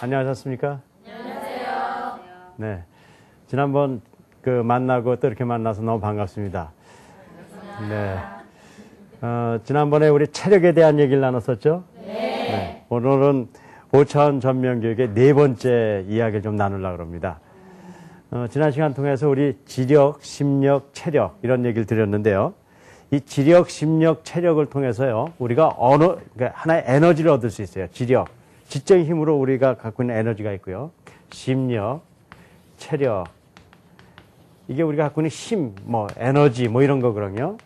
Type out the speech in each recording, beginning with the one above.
안녕하셨습니까? 안녕하세요. 네. 지난번 만나고 또 이렇게 만나서 너무 반갑습니다. 네. 지난번에 우리 체력에 대한 얘기를 나눴었죠? 네. 오늘은 5차원 전면교육의 네 번째 이야기를 좀 나누려고 합니다. 지난 시간 통해서 우리 지력, 심력, 체력 이런 얘기를 드렸는데요. 이 지력, 심력, 체력을 통해서요, 우리가 그러니까 하나의 에너지를 얻을 수 있어요. 지력, 지적인 힘으로 우리가 갖고 있는 에너지가 있고요. 심력, 체력, 이게 우리가 갖고 있는 힘, 에너지, 이런 거거든요.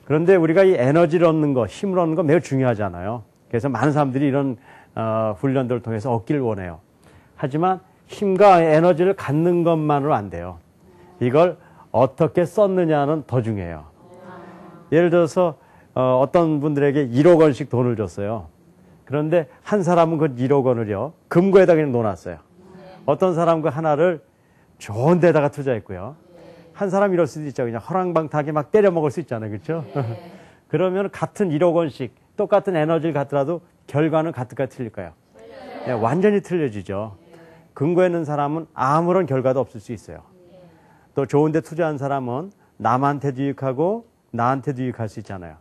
그런데 우리가 이 에너지를 얻는 거, 힘을 얻는 거 매우 중요하잖아요. 그래서 많은 사람들이 이런 훈련들을 통해서 얻기를 원해요. 하지만 힘과 에너지를 갖는 것만으로 안 돼요. 이걸 어떻게 썼느냐는 더 중요해요. 예를 들어서 어떤 분들에게 1억 원씩 돈을 줬어요. 그런데 한 사람은 그 1억 원을요, 금고에다 그냥 넣어놨어요. 어떤 사람은 그 하나를 좋은 데다가 투자했고요. 한 사람 이럴 수도 있죠. 그냥 허랑방탕하게 막 때려 먹을 수 있잖아요. 그렇죠? 그러면 같은 1억 원씩 똑같은 에너지를 갖더라도 결과는 같을까요? 틀릴까요? 네, 완전히 틀려지죠. 금고에 있는 사람은 아무런 결과도 없을 수 있어요. 또 좋은 데 투자한 사람은 남한테도 유익하고 나한테도 유익할 수 있잖아요.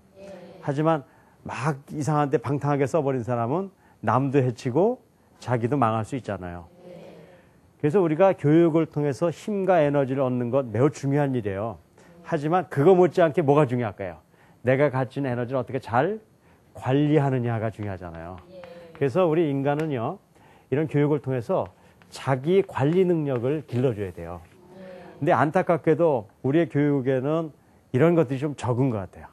하지만 막 이상한 데 방탕하게 써버린 사람은 남도 해치고 자기도 망할 수 있잖아요. 그래서 우리가 교육을 통해서 힘과 에너지를 얻는 것 매우 중요한 일이에요. 하지만 그거 못지않게 뭐가 중요할까요? 내가 가진 에너지를 어떻게 잘 관리하느냐가 중요하잖아요. 그래서 우리 인간은요, 이런 교육을 통해서 자기 관리 능력을 길러줘야 돼요. 근데 안타깝게도 우리의 교육에는 이런 것들이 좀 적은 것 같아요.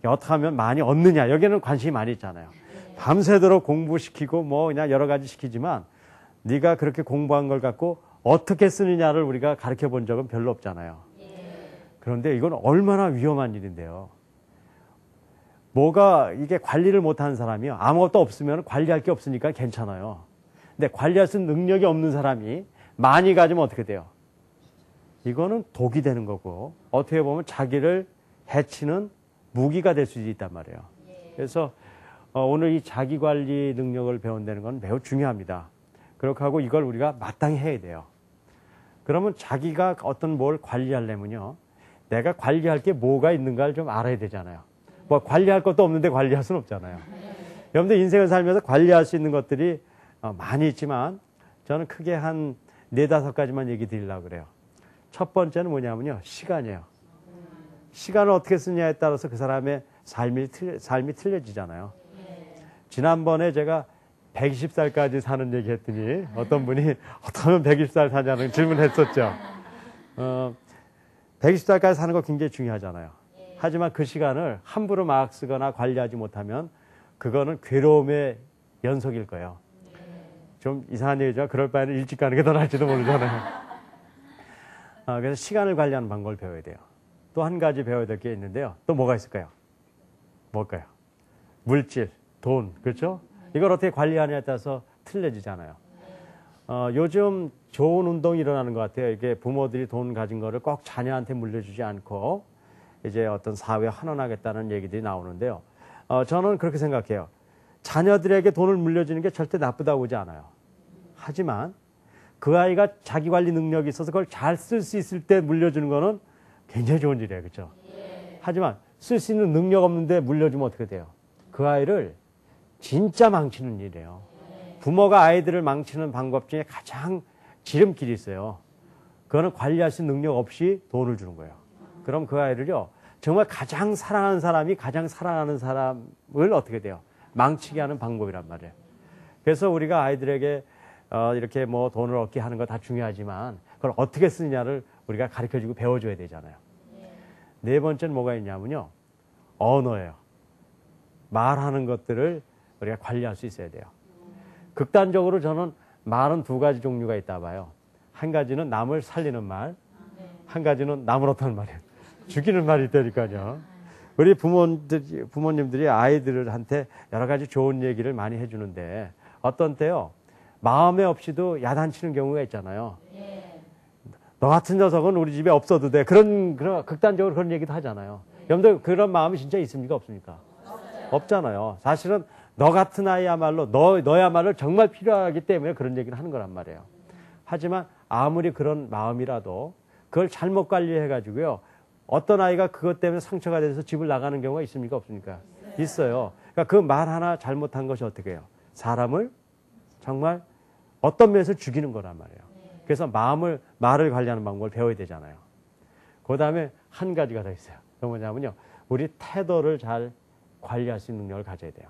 어떻게 하면 많이 얻느냐, 여기는 관심이 많이 있잖아요. 밤새도록 공부시키고 그냥 여러 가지 시키지만 네가 그렇게 공부한 걸 갖고 어떻게 쓰느냐를 우리가 가르쳐 본 적은 별로 없잖아요. 그런데 이건 얼마나 위험한 일인데요. 이게 관리를 못하는 사람이요, 아무것도 없으면 관리할 게 없으니까 괜찮아요. 근데 관리할 수 있는 능력이 없는 사람이 많이 가지면 어떻게 돼요? 이거는 독이 되는 거고, 어떻게 보면 자기를 해치는 무기가 될 수 있단 말이에요. 그래서 오늘 이 자기관리 능력을 배운다는 건 매우 중요합니다. 그렇게 하고 이걸 우리가 마땅히 해야 돼요. 그러면 자기가 뭘 관리하려면요, 내가 관리할 게 뭐가 있는가를 좀 알아야 되잖아요. 관리할 것도 없는데 관리할 수는 없잖아요. 여러분들 인생을 살면서 관리할 수 있는 것들이 많이 있지만 저는 크게 한 4-5가지만 얘기 드리려고 그래요. 첫 번째는 뭐냐면요, 시간이에요. 시간을 어떻게 쓰냐에 따라서 그 사람의 삶이 틀려지잖아요. 지난번에 제가 120살까지 사는 얘기 했더니 어떤 분이 어떻게 하면 120살 사냐는 질문을 했었죠. 120살까지 사는 거 굉장히 중요하잖아요. 하지만 그 시간을 함부로 막 쓰거나 관리하지 못하면 그거는 괴로움의 연속일 거예요. 좀 이상한 얘기죠. 그럴 바에는 일찍 가는 게 더 나을지도 모르잖아요. 그래서 시간을 관리하는 방법을 배워야 돼요. 또 한 가지 배워야 될 게 있는데요. 또 뭐가 있을까요? 뭘까요? 물질, 돈, 그렇죠? 이걸 어떻게 관리하느냐에 따라서 틀려지잖아요. 요즘 좋은 운동이 일어나는 것 같아요. 이게 부모들이 돈 가진 거를 꼭 자녀한테 물려주지 않고 이제 어떤 사회에 환원하겠다는 얘기들이 나오는데요. 저는 그렇게 생각해요. 자녀들에게 돈을 물려주는 게 절대 나쁘다고 보지 않아요. 하지만 그 아이가 자기 관리 능력이 있어서 그걸 잘 쓸 수 있을 때 물려주는 거는 굉장히 좋은 일이에요. 그렇죠? 하지만 쓸 수 있는 능력 없는데 물려주면 어떻게 돼요? 그 아이를 진짜 망치는 일이에요. 부모가 아이들을 망치는 방법 중에 가장 지름길이 있어요. 그거는 관리할 수 있는 능력 없이 돈을 주는 거예요. 그럼 그 아이를요, 정말 가장 사랑하는 사람이 가장 사랑하는 사람을 어떻게 돼요? 망치게 하는 방법이란 말이에요. 그래서 우리가 아이들에게 이렇게 돈을 얻게 하는 거 다 중요하지만 그걸 어떻게 쓰느냐를 우리가 가르쳐주고 배워줘야 되잖아요. 네 번째는 뭐가 있냐면요, 언어예요. 말하는 것들을 우리가 관리할 수 있어야 돼요. 극단적으로 저는 말은 2가지 종류가 있다 봐요. 한 가지는 남을 살리는 말, 한 가지는 남을 어떤 말이에요. 죽이는 말이 있다니까요. 우리 부모님들이 아이들한테 여러 가지 좋은 얘기를 많이 해주는데 어떤 때요, 마음에 없이도 야단치는 경우가 있잖아요. 너 같은 녀석은 우리 집에 없어도 돼. 그런 극단적으로 그런 얘기도 하잖아요. 여러분들 그런 마음이 진짜 있습니까? 없습니까? 없잖아요. 사실은 너 같은 아이야말로 너야말로 정말 필요하기 때문에 그런 얘기를 하는 거란 말이에요. 하지만 아무리 그런 마음이라도 그걸 잘못 관리해가지고요. 어떤 아이가 그것 때문에 상처가 돼서 집을 나가는 경우가 있습니까? 없습니까? 네. 있어요. 그러니까 그 말 하나 잘못한 것이 어떻게 해요? 사람을 정말 어떤 면에서 죽이는 거란 말이에요. 그래서 말을 관리하는 방법을 배워야 되잖아요. 그 다음에 한 가지가 더 있어요. 그건 뭐냐면요. 우리 태도를 잘 관리할 수 있는 능력을 가져야 돼요.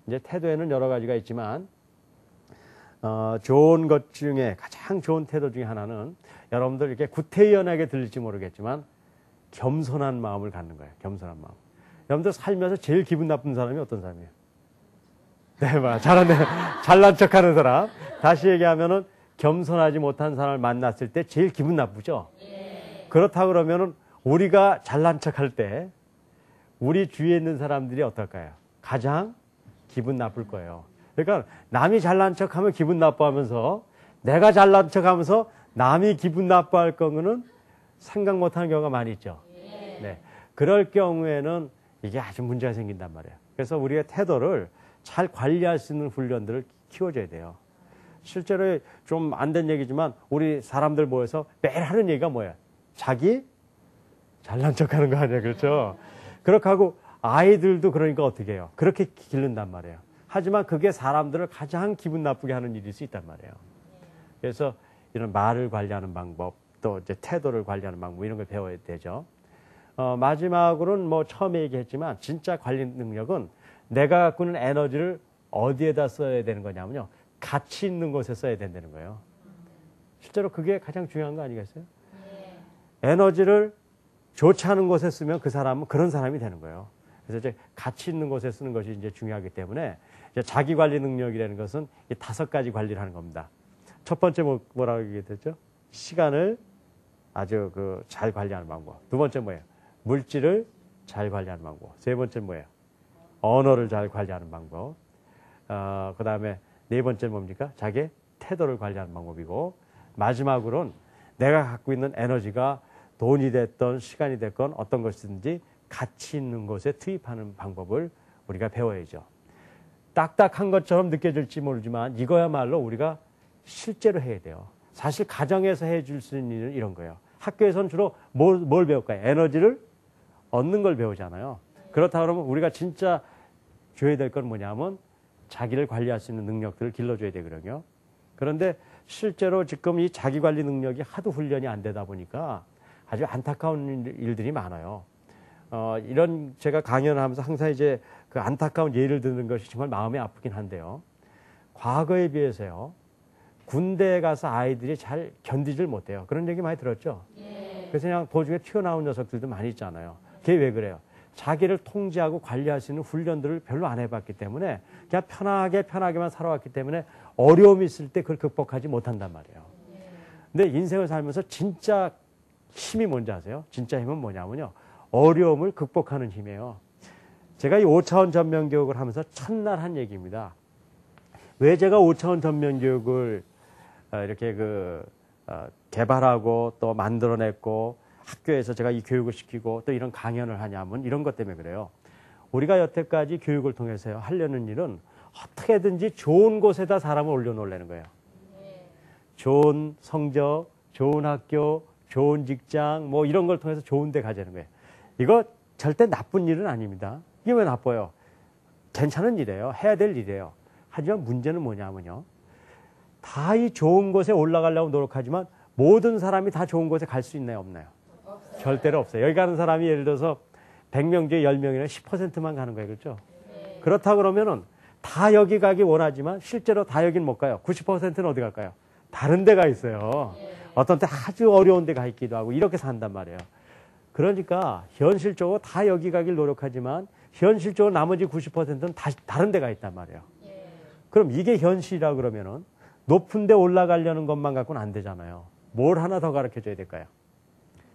이제 태도에는 여러 가지가 있지만, 좋은 것 중에 가장 좋은 태도 중에 하나는 여러분들 이렇게 구태의연하게 들릴지 모르겠지만 겸손한 마음을 갖는 거예요. 겸손한 마음. 여러분들 살면서 제일 기분 나쁜 사람이 어떤 사람이에요? 네, 잘하네. 잘난 척하는 사람. 다시 얘기하면은 겸손하지 못한 사람을 만났을 때 제일 기분 나쁘죠? 그렇다 그러면은 우리가 잘난 척할 때 우리 주위에 있는 사람들이 어떨까요? 가장 기분 나쁠 거예요. 그러니까 남이 잘난 척하면 기분 나빠하면서 내가 잘난 척하면서 남이 기분 나빠할 거는 생각 못하는 경우가 많이 있죠. 네, 그럴 경우에는 이게 아주 문제가 생긴단 말이에요. 그래서 우리의 태도를 잘 관리할 수 있는 훈련들을 키워줘야 돼요. 실제로 좀 안 된 얘기지만 우리 사람들 모여서 매일 하는 얘기가 뭐예요? 자기 잘난 척하는 거 아니에요, 그렇죠? 그렇게 하고 아이들도 그러니까 어떻게 해요? 그렇게 기른단 말이에요. 하지만 그게 사람들을 가장 기분 나쁘게 하는 일일 수 있단 말이에요. 그래서 이런 말을 관리하는 방법, 또 이제 태도를 관리하는 방법 이런 걸 배워야 되죠. 마지막으로는 뭐 처음에 얘기했지만 진짜 관리 능력은 내가 갖고 있는 에너지를 어디에다 써야 되는 거냐면요. 가치 있는 곳에 써야 된다는 거예요. 실제로 그게 가장 중요한 거 아니겠어요? 에너지를 좋지 않은 곳에 쓰면 그 사람은 그런 사람이 되는 거예요. 그래서 이제 가치 있는 곳에 쓰는 것이 이제 중요하기 때문에 이제 자기 관리 능력이라는 것은 이 5가지 관리를 하는 겁니다. 첫 번째 뭐라고 얘기했죠? 시간을 아주 잘 관리하는 방법. 두 번째 뭐예요? 물질을 잘 관리하는 방법. 세 번째 뭐예요? 언어를 잘 관리하는 방법. 그 다음에 네 번째 뭡니까? 자기의 태도를 관리하는 방법이고, 마지막으로는 내가 갖고 있는 에너지가 돈이 됐던 시간이 됐건 어떤 것이든지 가치 있는 곳에 투입하는 방법을 우리가 배워야죠. 딱딱한 것처럼 느껴질지 모르지만 이거야말로 우리가 실제로 해야 돼요. 사실 가정에서 해줄 수 있는 일은 이런 거예요. 학교에서는 주로 뭘 배울까요? 에너지를 얻는 걸 배우잖아요. 그렇다 그러면 우리가 진짜 줘야 될 건 뭐냐면 자기를 관리할 수 있는 능력들을 길러줘야 되거든요. 그런데 실제로 지금 이 자기 관리 능력이 하도 훈련이 안 되다 보니까 아주 안타까운 일들이 많아요. 이런 제가 강연을 하면서 항상 이제 그 안타까운 예를 드는 것이 정말 마음이 아프긴 한데요. 과거에 비해서요. 군대에 가서 아이들이 잘 견디질 못해요. 그런 얘기 많이 들었죠? 그래서 그냥 도중에 튀어나온 녀석들도 많이 있잖아요. 그게 왜 그래요? 자기를 통제하고 관리할 수 있는 훈련들을 별로 안 해봤기 때문에 그냥 편하게만 살아왔기 때문에 어려움이 있을 때 그걸 극복하지 못한단 말이에요. 근데 인생을 살면서 진짜 힘이 뭔지 아세요? 진짜 힘은 뭐냐면요. 어려움을 극복하는 힘이에요. 제가 이 5차원 전면 교육을 하면서 첫날 한 얘기입니다. 왜 제가 5차원 전면 교육을 이렇게 개발하고 또 만들어냈고 학교에서 제가 이 교육을 시키고 또 이런 강연을 하냐면 이런 것 때문에 그래요. 우리가 여태까지 교육을 통해서 하려는 일은 어떻게든지 좋은 곳에다 사람을 올려놓으려는 거예요. 좋은 성적, 좋은 학교, 좋은 직장 뭐 이런 걸 통해서 좋은 데 가자는 거예요. 이거 절대 나쁜 일은 아닙니다. 이게 왜 나빠요? 괜찮은 일이에요. 해야 될 일이에요. 하지만 문제는 뭐냐면요. 다 이 좋은 곳에 올라가려고 노력하지만 모든 사람이 다 좋은 곳에 갈 수 있나요? 없나요? 없어요. 절대로 없어요. 여기 가는 사람이 예를 들어서 100명 중에 10명이나 10%만 가는 거예요. 그렇죠? 네. 그렇다 그러면은 다 여기 가기 원하지만 실제로 다 여긴 못 가요. 90%는 어디 갈까요? 다른 데 가 있어요. 네. 어떤 때 아주 어려운 데 가 있기도 하고 이렇게 산단 말이에요. 그러니까 현실적으로 다 여기 가길 노력하지만 현실적으로 나머지 90%는 다른 데 가 있단 말이에요. 네. 그럼 이게 현실이라 그러면은 높은 데 올라가려는 것만 갖고는 안 되잖아요. 뭘 하나 더 가르쳐줘야 될까요?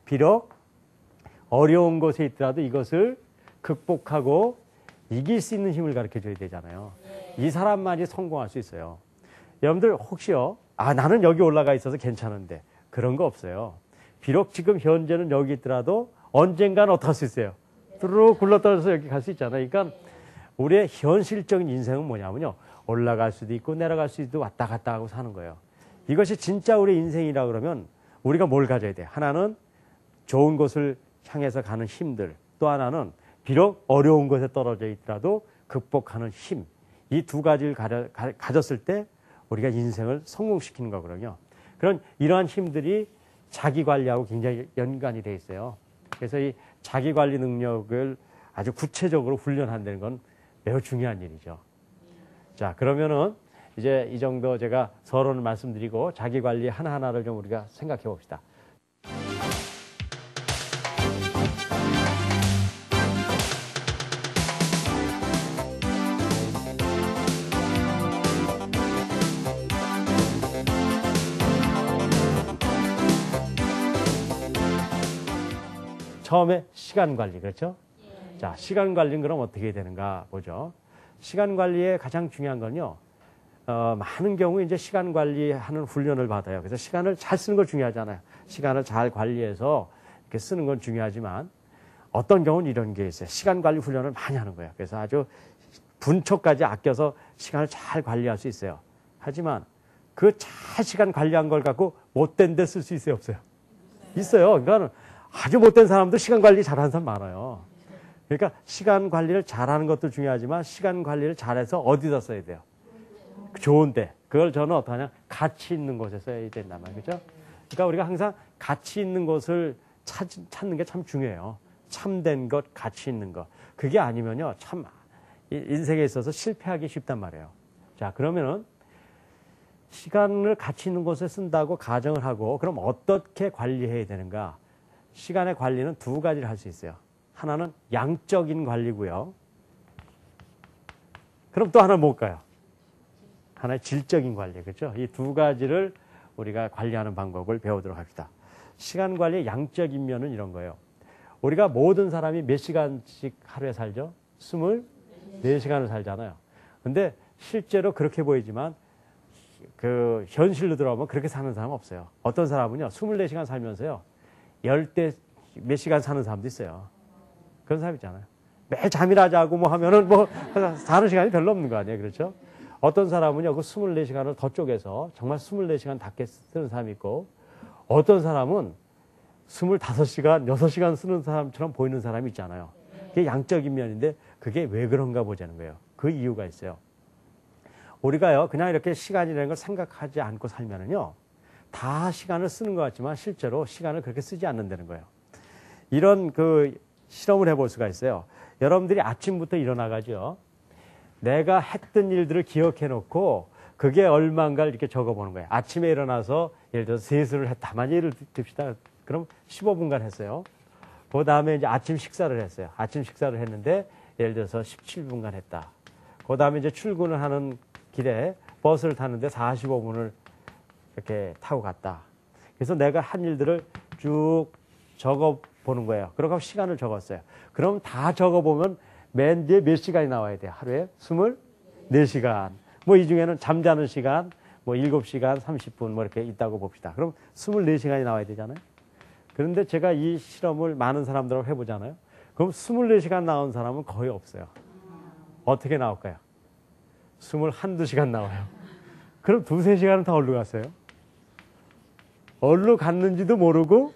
비록 어려운 곳에 있더라도 이것을 극복하고 이길 수 있는 힘을 가르쳐줘야 되잖아요. 이 사람만이 성공할 수 있어요. 여러분들 혹시요, 나는 여기 올라가 있어서 괜찮은데 그런 거 없어요. 비록 지금 현재는 여기 있더라도 언젠가는 어떻게 할 수 있어요? 뚜루룩 굴러떨어져서 여기 갈 수 있잖아요. 그러니까 우리의 현실적인 인생은 뭐냐면요. 올라갈 수도 있고 내려갈 수도 있고 왔다 갔다 하고 사는 거예요. 이것이 진짜 우리 인생이라 그러면 우리가 뭘 가져야 돼? 하나는 좋은 곳을 향해서 가는 힘들, 또 하나는 비록 어려운 곳에 떨어져 있더라도 극복하는 힘. 이 두 가지를 가졌을 때 우리가 인생을 성공시키는 거거든요. 그런 이러한 힘들이 자기 관리하고 굉장히 연관이 돼 있어요. 그래서 이 자기 관리 능력을 아주 구체적으로 훈련한다는 건 매우 중요한 일이죠. 자, 그러면은 이제 이 정도 제가 서론을 말씀드리고 자기 관리 하나하나를 좀 우리가 생각해 봅시다. 처음에 시간 관리, 그렇죠? 자, 시간 관리는 그럼 어떻게 되는가 보죠. 시간 관리의 가장 중요한 건요, 많은 경우 이제 시간 관리하는 훈련을 받아요. 그래서 시간을 잘 쓰는 거 중요하잖아요. 시간을 잘 관리해서 이렇게 쓰는 건 중요하지만 어떤 경우는 이런 게 있어요. 시간 관리 훈련을 많이 하는 거예요. 그래서 아주 분초까지 아껴서 시간을 잘 관리할 수 있어요. 하지만 그 잘 시간 관리한 걸 갖고 못된 데 쓸 수 있어요, 없어요? 있어요. 그러니까 아주 못된 사람도 시간 관리 잘하는 사람 많아요. 그러니까 시간 관리를 잘하는 것도 중요하지만 시간 관리를 잘해서 어디다 써야 돼요? 좋은데. 그걸 저는 어떠하냐? 가치 있는 곳에 써야 된단 말이죠. 그렇죠? 그러니까 우리가 항상 가치 있는 곳을 찾는 게 참 중요해요. 참된 것, 가치 있는 것. 그게 아니면요, 참 인생에 있어서 실패하기 쉽단 말이에요. 자, 그러면은 시간을 가치 있는 곳에 쓴다고 가정을 하고 그럼 어떻게 관리해야 되는가? 시간의 관리는 두 가지를 할 수 있어요. 하나는 양적인 관리고요. 그럼 또 하나는 뭘까요? 하나의 질적인 관리, 그렇죠? 이 두 가지를 우리가 관리하는 방법을 배우도록 합시다. 시간 관리의 양적인 면은 이런 거예요. 우리가 모든 사람이 몇 시간씩 하루에 살죠? 24시간을 살잖아요. 근데 실제로 그렇게 보이지만 그 현실로 들어가면 그렇게 사는 사람 없어요. 어떤 사람은요, 24시간 살면서요, 열대 몇 시간 사는 사람도 있어요. 그런 사람 있잖아요. 매일 잠이나 자고 뭐 하면은 뭐 사는 시간이 별로 없는 거 아니에요. 그렇죠? 어떤 사람은요, 그 24시간을 더 쪼개서 정말 24시간 닿게 쓰는 사람이 있고, 어떤 사람은 25시간, 6시간 쓰는 사람처럼 보이는 사람이 있잖아요. 그게 양적인 면인데 그게 왜 그런가 보자는 거예요. 그 이유가 있어요. 우리가요, 그냥 이렇게 시간이라는 걸 생각하지 않고 살면은요, 다 시간을 쓰는 것 같지만 실제로 시간을 그렇게 쓰지 않는다는 거예요. 이런 그 실험을 해볼 수가 있어요. 여러분들이 아침부터 일어나가지고 내가 했던 일들을 기억해 놓고 그게 얼마인가를 이렇게 적어보는 거예요. 아침에 일어나서 예를 들어서 세수를 했다. 만약 예를 듭시다. 그럼 15분간 했어요. 그 다음에 이제 아침 식사를 했어요. 아침 식사를 했는데 예를 들어서 17분간 했다. 그 다음에 이제 출근을 하는 길에 버스를 탔는데 45분을 이렇게 타고 갔다. 그래서 내가 한 일들을 쭉 적어보는 거예요. 그러고 시간을 적었어요. 그럼 다 적어보면 맨 뒤에 몇 시간이 나와야 돼요? 하루에 24시간. 뭐 이 중에는 잠자는 시간, 뭐 7시간 30분 뭐 이렇게 있다고 봅시다. 그럼 24시간이 나와야 되잖아요. 그런데 제가 이 실험을 많은 사람들하고 해보잖아요. 그럼 24시간 나온 사람은 거의 없어요. 어떻게 나올까요? 21~2시간 나와요. 그럼 2~3시간은 다 어디로 갔어요? 어디로 갔는지도 모르고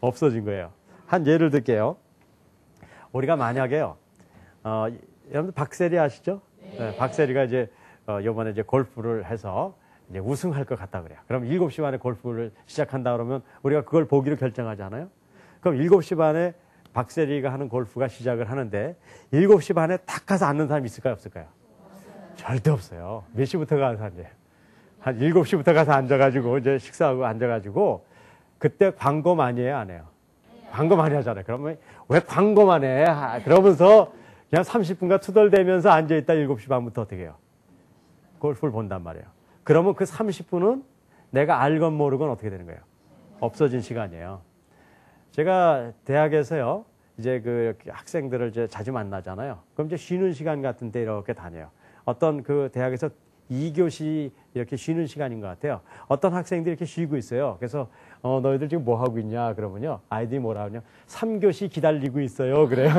없어진 거예요. 한 예를 들게요. 우리가 만약에요, 여러분들 박세리 아시죠? 네, 박세리가 이제, 요번에 이제 골프를 해서 이제 우승할 것 같다 그래요. 그럼 7시 반에 골프를 시작한다 그러면 우리가 그걸 보기로 결정하잖아요. 그럼 7시 반에 박세리가 하는 골프가 시작을 하는데 7시 반에 딱 가서 앉는 사람이 있을까요? 없을까요? 절대 없어요. 몇 시부터 가서 앉아요? 한 7시부터 가서 앉아가지고 이제 식사하고 앉아가지고 그때 광고 많이 해요, 안 해요? 광고 많이 하잖아요. 그러면 왜 광고만 해? 그러면서 그냥 30분간 투덜대면서 앉아있다 7시 반부터 어떻게 해요? 골프를 본단 말이에요. 그러면 그 30분은 내가 알건 모르건 어떻게 되는 거예요? 없어진 시간이에요. 제가 대학에서요, 이제 그 학생들을 이제 자주 만나잖아요. 그럼 이제 쉬는 시간 같은데 이렇게 다녀요. 어떤 그 대학에서 2교시 이렇게 쉬는 시간인 것 같아요. 어떤 학생들이 이렇게 쉬고 있어요. 그래서 너희들 지금 뭐 하고 있냐? 그러면요. 아이들이 뭐라 하냐? 3교시 기다리고 있어요. 그래요.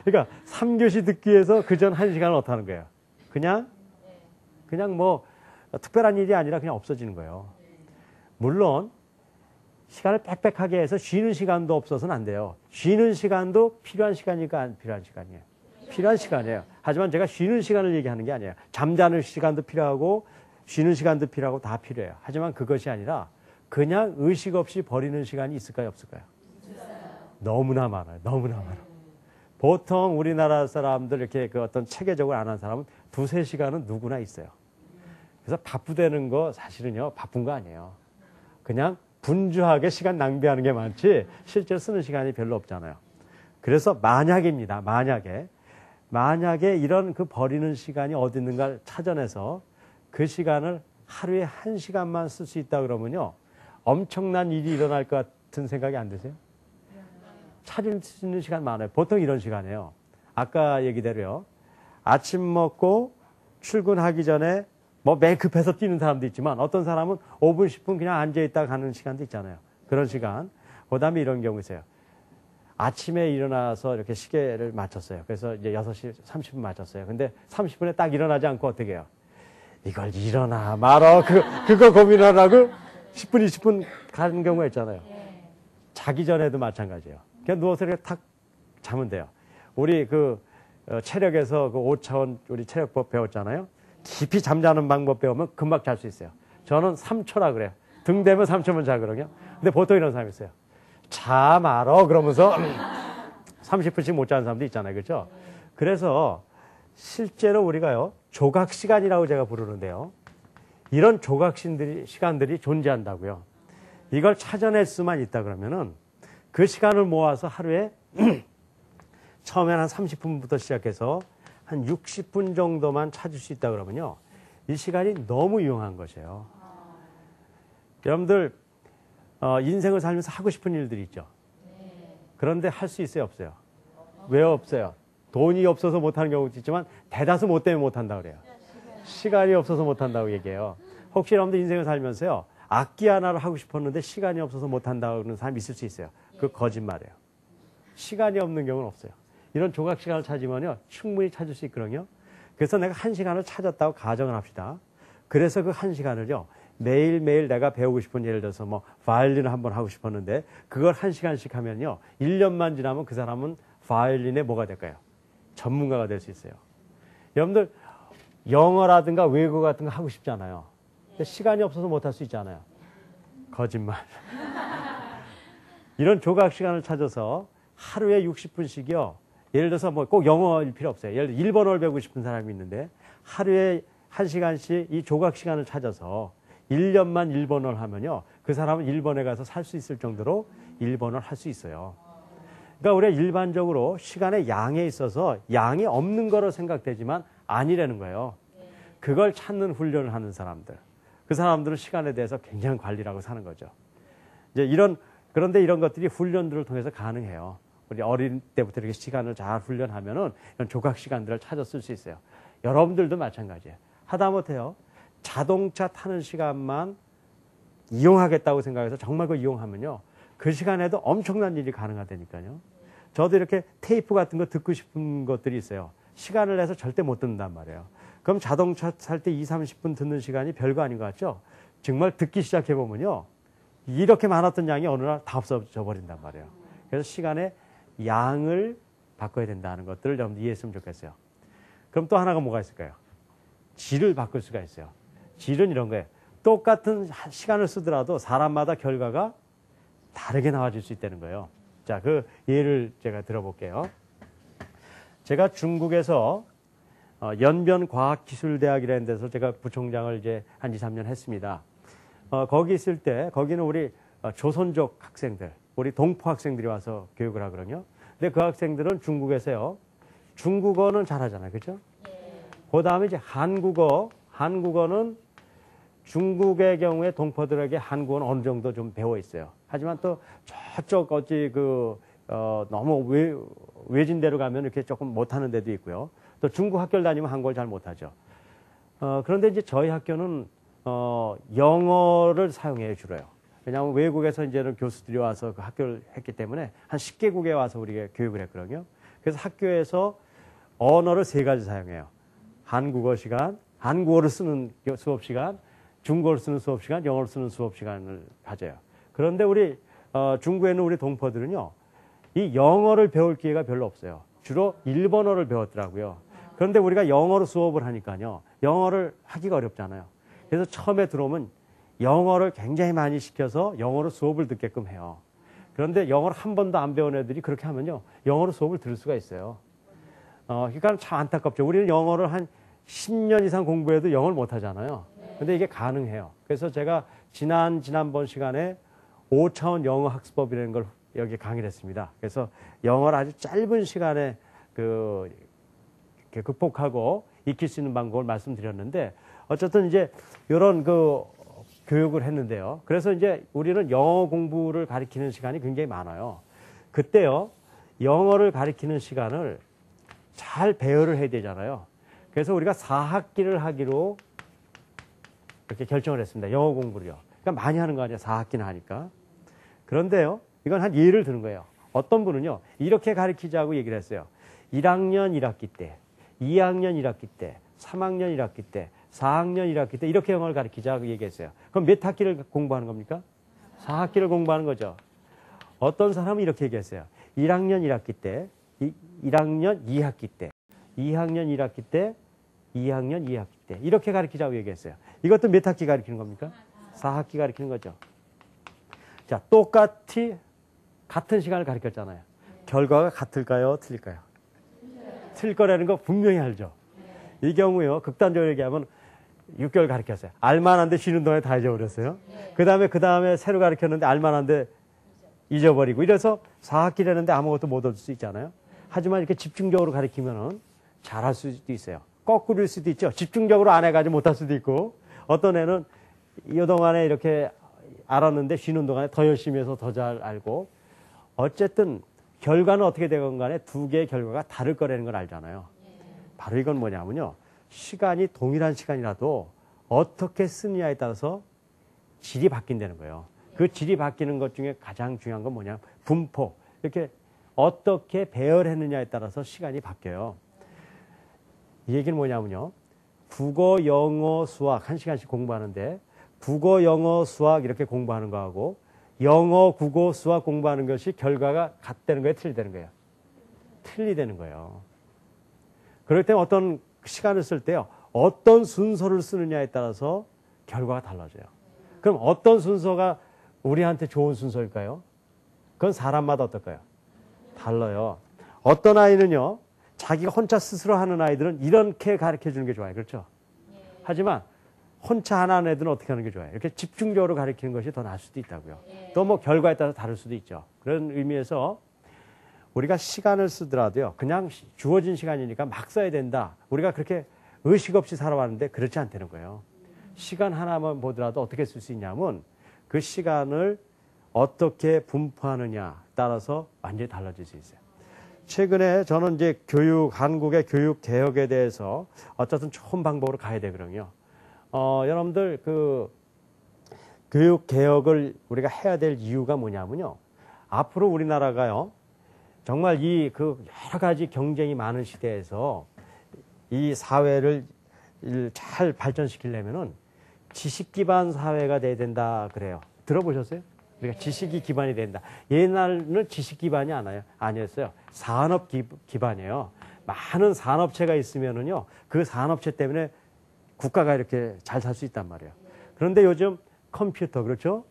그러니까 3교시 듣기 위해서 그 전 1시간을 어떻게 하는 거예요? 그냥 뭐 특별한 일이 아니라 그냥 없어지는 거예요. 물론 시간을 빽빽하게 해서 쉬는 시간도 없어서는 안 돼요. 쉬는 시간도 필요한 시간이니까 안 필요한 시간이에요. 필요한 시간이에요. 하지만 제가 쉬는 시간을 얘기하는 게 아니에요. 잠자는 시간도 필요하고 쉬는 시간도 필요하고 다 필요해요. 하지만 그것이 아니라 그냥 의식 없이 버리는 시간이 있을까요? 없을까요? 너무나 많아요. 너무나 많아요. 보통 우리나라 사람들 이렇게 그 어떤 체계적으로 안 한 사람은 2-3시간은 누구나 있어요. 그래서 바쁘다는 거 사실은요, 바쁜 거 아니에요. 그냥 분주하게 시간 낭비하는 게 많지 실제로 쓰는 시간이 별로 없잖아요. 그래서 만약입니다. 만약에 이런 그 버리는 시간이 어디 있는가를 찾아내서 그 시간을 하루에 1시간만 쓸 수 있다 그러면요. 엄청난 일이 일어날 것 같은 생각이 안 드세요? 찾을 수 있는 시간 많아요. 보통 이런 시간이에요. 아까 얘기대로요. 아침 먹고 출근하기 전에 뭐 매일 급해서 뛰는 사람도 있지만 어떤 사람은 5분, 10분 그냥 앉아있다가 가는 시간도 있잖아요. 그런 시간. 그 다음에 이런 경우 있어요. 아침에 일어나서 이렇게 시계를 맞췄어요. 그래서 이제 6시 30분 맞췄어요. 근데 30분에 딱 일어나지 않고 어떻게 해요? 이걸 일어나 말어. 그거 고민하라고 10분, 20분 가는 경우가 있잖아요. 자기 전에도 마찬가지예요. 그냥 누워서 이렇게 탁 자면 돼요. 우리 체력에서 그 5차원 우리 체력법 배웠잖아요. 깊이 잠자는 방법 배우면 금방 잘 수 있어요. 저는 3초라 그래요. 등 대면 3초면 자거든요. 근데 보통 이런 사람이 있어요. 자 말어 그러면서 30분씩 못 자는 사람도 있잖아요. 그렇죠? 그래서 실제로 우리가요. 조각 시간이라고 제가 부르는데요. 이런 조각 시간들이 존재한다고요. 이걸 찾아낼 수만 있다 그러면은 그 시간을 모아서 하루에 처음에는 한 30분부터 시작해서 한 60분 정도만 찾을 수 있다 그러면요. 이 시간이 너무 유용한 것이에요. 여러분들 인생을 살면서 하고 싶은 일들이 있죠. 그런데 할 수 있어요, 없어요? 왜 없어요? 돈이 없어서 못하는 경우도 있지만 대다수 뭐 때문에 못한다고 그래요. 시간이 없어서 못한다고 얘기해요. 혹시 여러분들 인생을 살면서요. 악기 하나를 하고 싶었는데 시간이 없어서 못한다고 하는 사람이 있을 수 있어요. 그 거짓말이에요. 시간이 없는 경우는 없어요. 이런 조각 시간을 찾으면요. 충분히 찾을 수 있거든요. 그래서 내가 1시간을 찾았다고 가정을 합시다. 그래서 그 1시간을요. 매일매일 내가 배우고 싶은 예를 들어서 뭐 바이올린을 한번 하고 싶었는데 그걸 1시간씩 하면요. 1년만 지나면 그 사람은 바이올린에 뭐가 될까요? 전문가가 될 수 있어요. 여러분들 영어라든가 외국어 같은 거 하고 싶잖아요. 근데 시간이 없어서 못할 수 있잖아요. 거짓말. 이런 조각 시간을 찾아서 하루에 60분씩이요. 예를 들어서 뭐 꼭 영어일 필요 없어요. 예를 들어 일본어를 배우고 싶은 사람이 있는데 하루에 1시간씩 이 조각 시간을 찾아서 1년만 일본어를 하면요. 그 사람은 일본에 가서 살 수 있을 정도로 일본어를 할 수 있어요. 그러니까 우리가 일반적으로 시간의 양에 있어서 양이 없는 거로 생각되지만 아니라는 거예요. 그걸 찾는 훈련을 하는 사람들. 그 사람들은 시간에 대해서 굉장히 관리를 하고 사는 거죠. 이제 그런데 이런 것들이 훈련들을 통해서 가능해요. 우리 어린 때부터 이렇게 시간을 잘 훈련하면은 이런 조각 시간들을 찾아 쓸 수 있어요. 여러분들도 마찬가지예요. 하다못해요. 자동차 타는 시간만 이용하겠다고 생각해서 정말 그걸 이용하면요. 그 시간에도 엄청난 일이 가능하다니까요. 저도 이렇게 테이프 같은 거 듣고 싶은 것들이 있어요. 시간을 내서 절대 못 듣는단 말이에요. 그럼 자동차 탈 때 20-30분 듣는 시간이 별거 아닌 것 같죠? 정말 듣기 시작해보면요. 이렇게 많았던 양이 어느 날 다 없어져 버린단 말이에요. 그래서 시간의 양을 바꿔야 된다는 것들을 여러분들 이해했으면 좋겠어요. 그럼 또 하나가 뭐가 있을까요? 질을 바꿀 수가 있어요. 질은 이런 거예요. 똑같은 시간을 쓰더라도 사람마다 결과가 다르게 나와질 수 있다는 거예요. 자, 그 예를 제가 들어볼게요. 제가 중국에서 연변과학기술대학이라는 데서 제가 부총장을 이제 한 2-3년 했습니다. 거기 있을 때, 거기는 우리 조선족 학생들, 우리 동포 학생들이 와서 교육을 하거든요. 근데 그 학생들은 중국에서요, 중국어는 잘하잖아요. 그죠? 그 다음에 이제 한국어는 중국의 경우에 동포들에게 한국어는 어느 정도 좀 배워 있어요. 하지만 또 저쪽 너무 외진데로 가면 이렇게 조금 못하는 데도 있고요. 또 중국 학교를 다니면 한국어를 잘 못하죠. 그런데 이제 저희 학교는 영어를 사용해요, 주로요. 왜냐하면 외국에서 이제는 교수들이 와서 그 학교를 했기 때문에 한 10개국에 와서 우리가 교육을 했거든요. 그래서 학교에서 언어를 3가지 사용해요. 한국어 시간, 한국어를 쓰는 수업 시간, 중국어를 쓰는 수업 시간, 영어를 쓰는 수업 시간을 가져요. 그런데 우리 중국에 있는 우리 동포들은요, 이 영어를 배울 기회가 별로 없어요. 주로 일본어를 배웠더라고요. 그런데 우리가 영어로 수업을 하니까요, 영어를 하기가 어렵잖아요. 그래서 처음에 들어오면 영어를 굉장히 많이 시켜서 영어로 수업을 듣게끔 해요. 그런데 영어를 한 번도 안 배운 애들이 그렇게 하면요, 영어로 수업을 들을 수가 있어요. 그러니까 참 안타깝죠. 우리는 영어를 한 10년 이상 공부해도 영어를 못 하잖아요. 근데 이게 가능해요. 그래서 제가 지난번 시간에 5차원 영어 학습법이라는 걸 여기 강의를 했습니다. 그래서 영어를 아주 짧은 시간에 극복하고 익힐 수 있는 방법을 말씀드렸는데, 어쨌든 이제 이런 교육을 했는데요. 그래서 이제 우리는 영어 공부를 가리키는 시간이 굉장히 많아요. 그때요, 영어를 가리키는 시간을 잘 배열을 해야 되잖아요. 그래서 우리가 4학기를 하기로 이렇게 결정을 했습니다. 영어 공부를요. 그러니까 많이 하는 거 아니에요. 4학기나 하니까. 그런데요, 이건 한 예를 드는 거예요. 어떤 분은요, 이렇게 가르치자고 얘기를 했어요. 1학년 1학기 때, 2학년 1학기 때, 3학년 1학기 때, 4학년 1학기 때 이렇게 영어를 가르치자고 얘기했어요. 그럼 몇 학기를 공부하는 겁니까? 4학기를 공부하는 거죠. 어떤 사람은 이렇게 얘기했어요. 1학년 1학기 때, 1학년 2학기 때, 2학년 1학기 때, 2학년 2학기 때 이렇게 가르치자고 얘기했어요. 이것도 몇 학기 가르치는 겁니까? 4학기 가르치는 거죠. 자, 똑같이 같은 시간을 가르쳤잖아요. 결과가 같을까요? 틀릴까요? 틀릴 거라는 거 분명히 알죠. 이 경우요, 극단적으로 얘기하면 6개월 가르쳤어요. 알만한데 쉬는 동안에 다 잊어버렸어요. 그 다음에 새로 가르쳤는데 알만한데 잊어버리고, 이래서 4학기라는데 아무것도 못 얻을 수 있잖아요. 하지만 이렇게 집중적으로 가르치면은 잘할 수도 있어요. 거꾸로일 수도 있죠. 집중적으로 안 해가지고 못할 수도 있고, 어떤 애는 이 동안에 이렇게 알았는데 쉬는 동안에 더 열심히 해서 더 잘 알고, 어쨌든 결과는 어떻게 되건 간에 2개의 결과가 다를 거라는 걸 알잖아요. 바로 이건 뭐냐면요, 시간이 동일한 시간이라도 어떻게 쓰느냐에 따라서 질이 바뀐다는 거예요. 그 질이 바뀌는 것 중에 가장 중요한 건 뭐냐, 분포. 이렇게 어떻게 배열했느냐에 따라서 시간이 바뀌어요. 이 얘기는 뭐냐면요, 국어, 영어, 수학 1시간씩 공부하는데, 국어, 영어, 수학 이렇게 공부하는 거하고 영어, 국어, 수학 공부하는 것이 결과가 같다는 거예요? 틀리다는 거예요? 틀리다는 거예요. 그럴 때 어떤 시간을 쓸 때요, 어떤 순서를 쓰느냐에 따라서 결과가 달라져요. 그럼 어떤 순서가 우리한테 좋은 순서일까요? 그건 사람마다 어떨까요? 달라요. 어떤 아이는요, 자기가 혼자 스스로 하는 아이들은 이렇게 가르쳐 주는 게 좋아요. 그렇죠? 하지만 혼자 하는 애들은 어떻게 하는 게 좋아요? 이렇게 집중적으로 가르치는 것이 더 나을 수도 있다고요. 또 뭐 결과에 따라서 다를 수도 있죠. 그런 의미에서 우리가 시간을 쓰더라도요, 그냥 주어진 시간이니까 막 써야 된다, 우리가 그렇게 의식 없이 살아왔는데 그렇지 않다는 거예요. 시간 하나만 보더라도 어떻게 쓸 수 있냐면 그 시간을 어떻게 분포하느냐 따라서 완전히 달라질 수 있어요. 최근에 저는 이제 한국의 교육 개혁에 대해서 어쨌든 좋은 방법으로 가야 되거든요. 여러분들 교육 개혁을 우리가 해야 될 이유가 뭐냐면요, 앞으로 우리나라가요, 정말 여러 가지 경쟁이 많은 시대에서 이 사회를 잘 발전시키려면은 지식 기반 사회가 돼야 된다 그래요. 들어보셨어요? 우리가 지식이 기반이 된다. 옛날에는 지식 기반이 아니었어요. 산업 기반이에요. 많은 산업체가 있으면은요, 그 산업체 때문에 국가가 이렇게 잘 살 수 있단 말이에요. 그런데 요즘 컴퓨터, 그렇죠?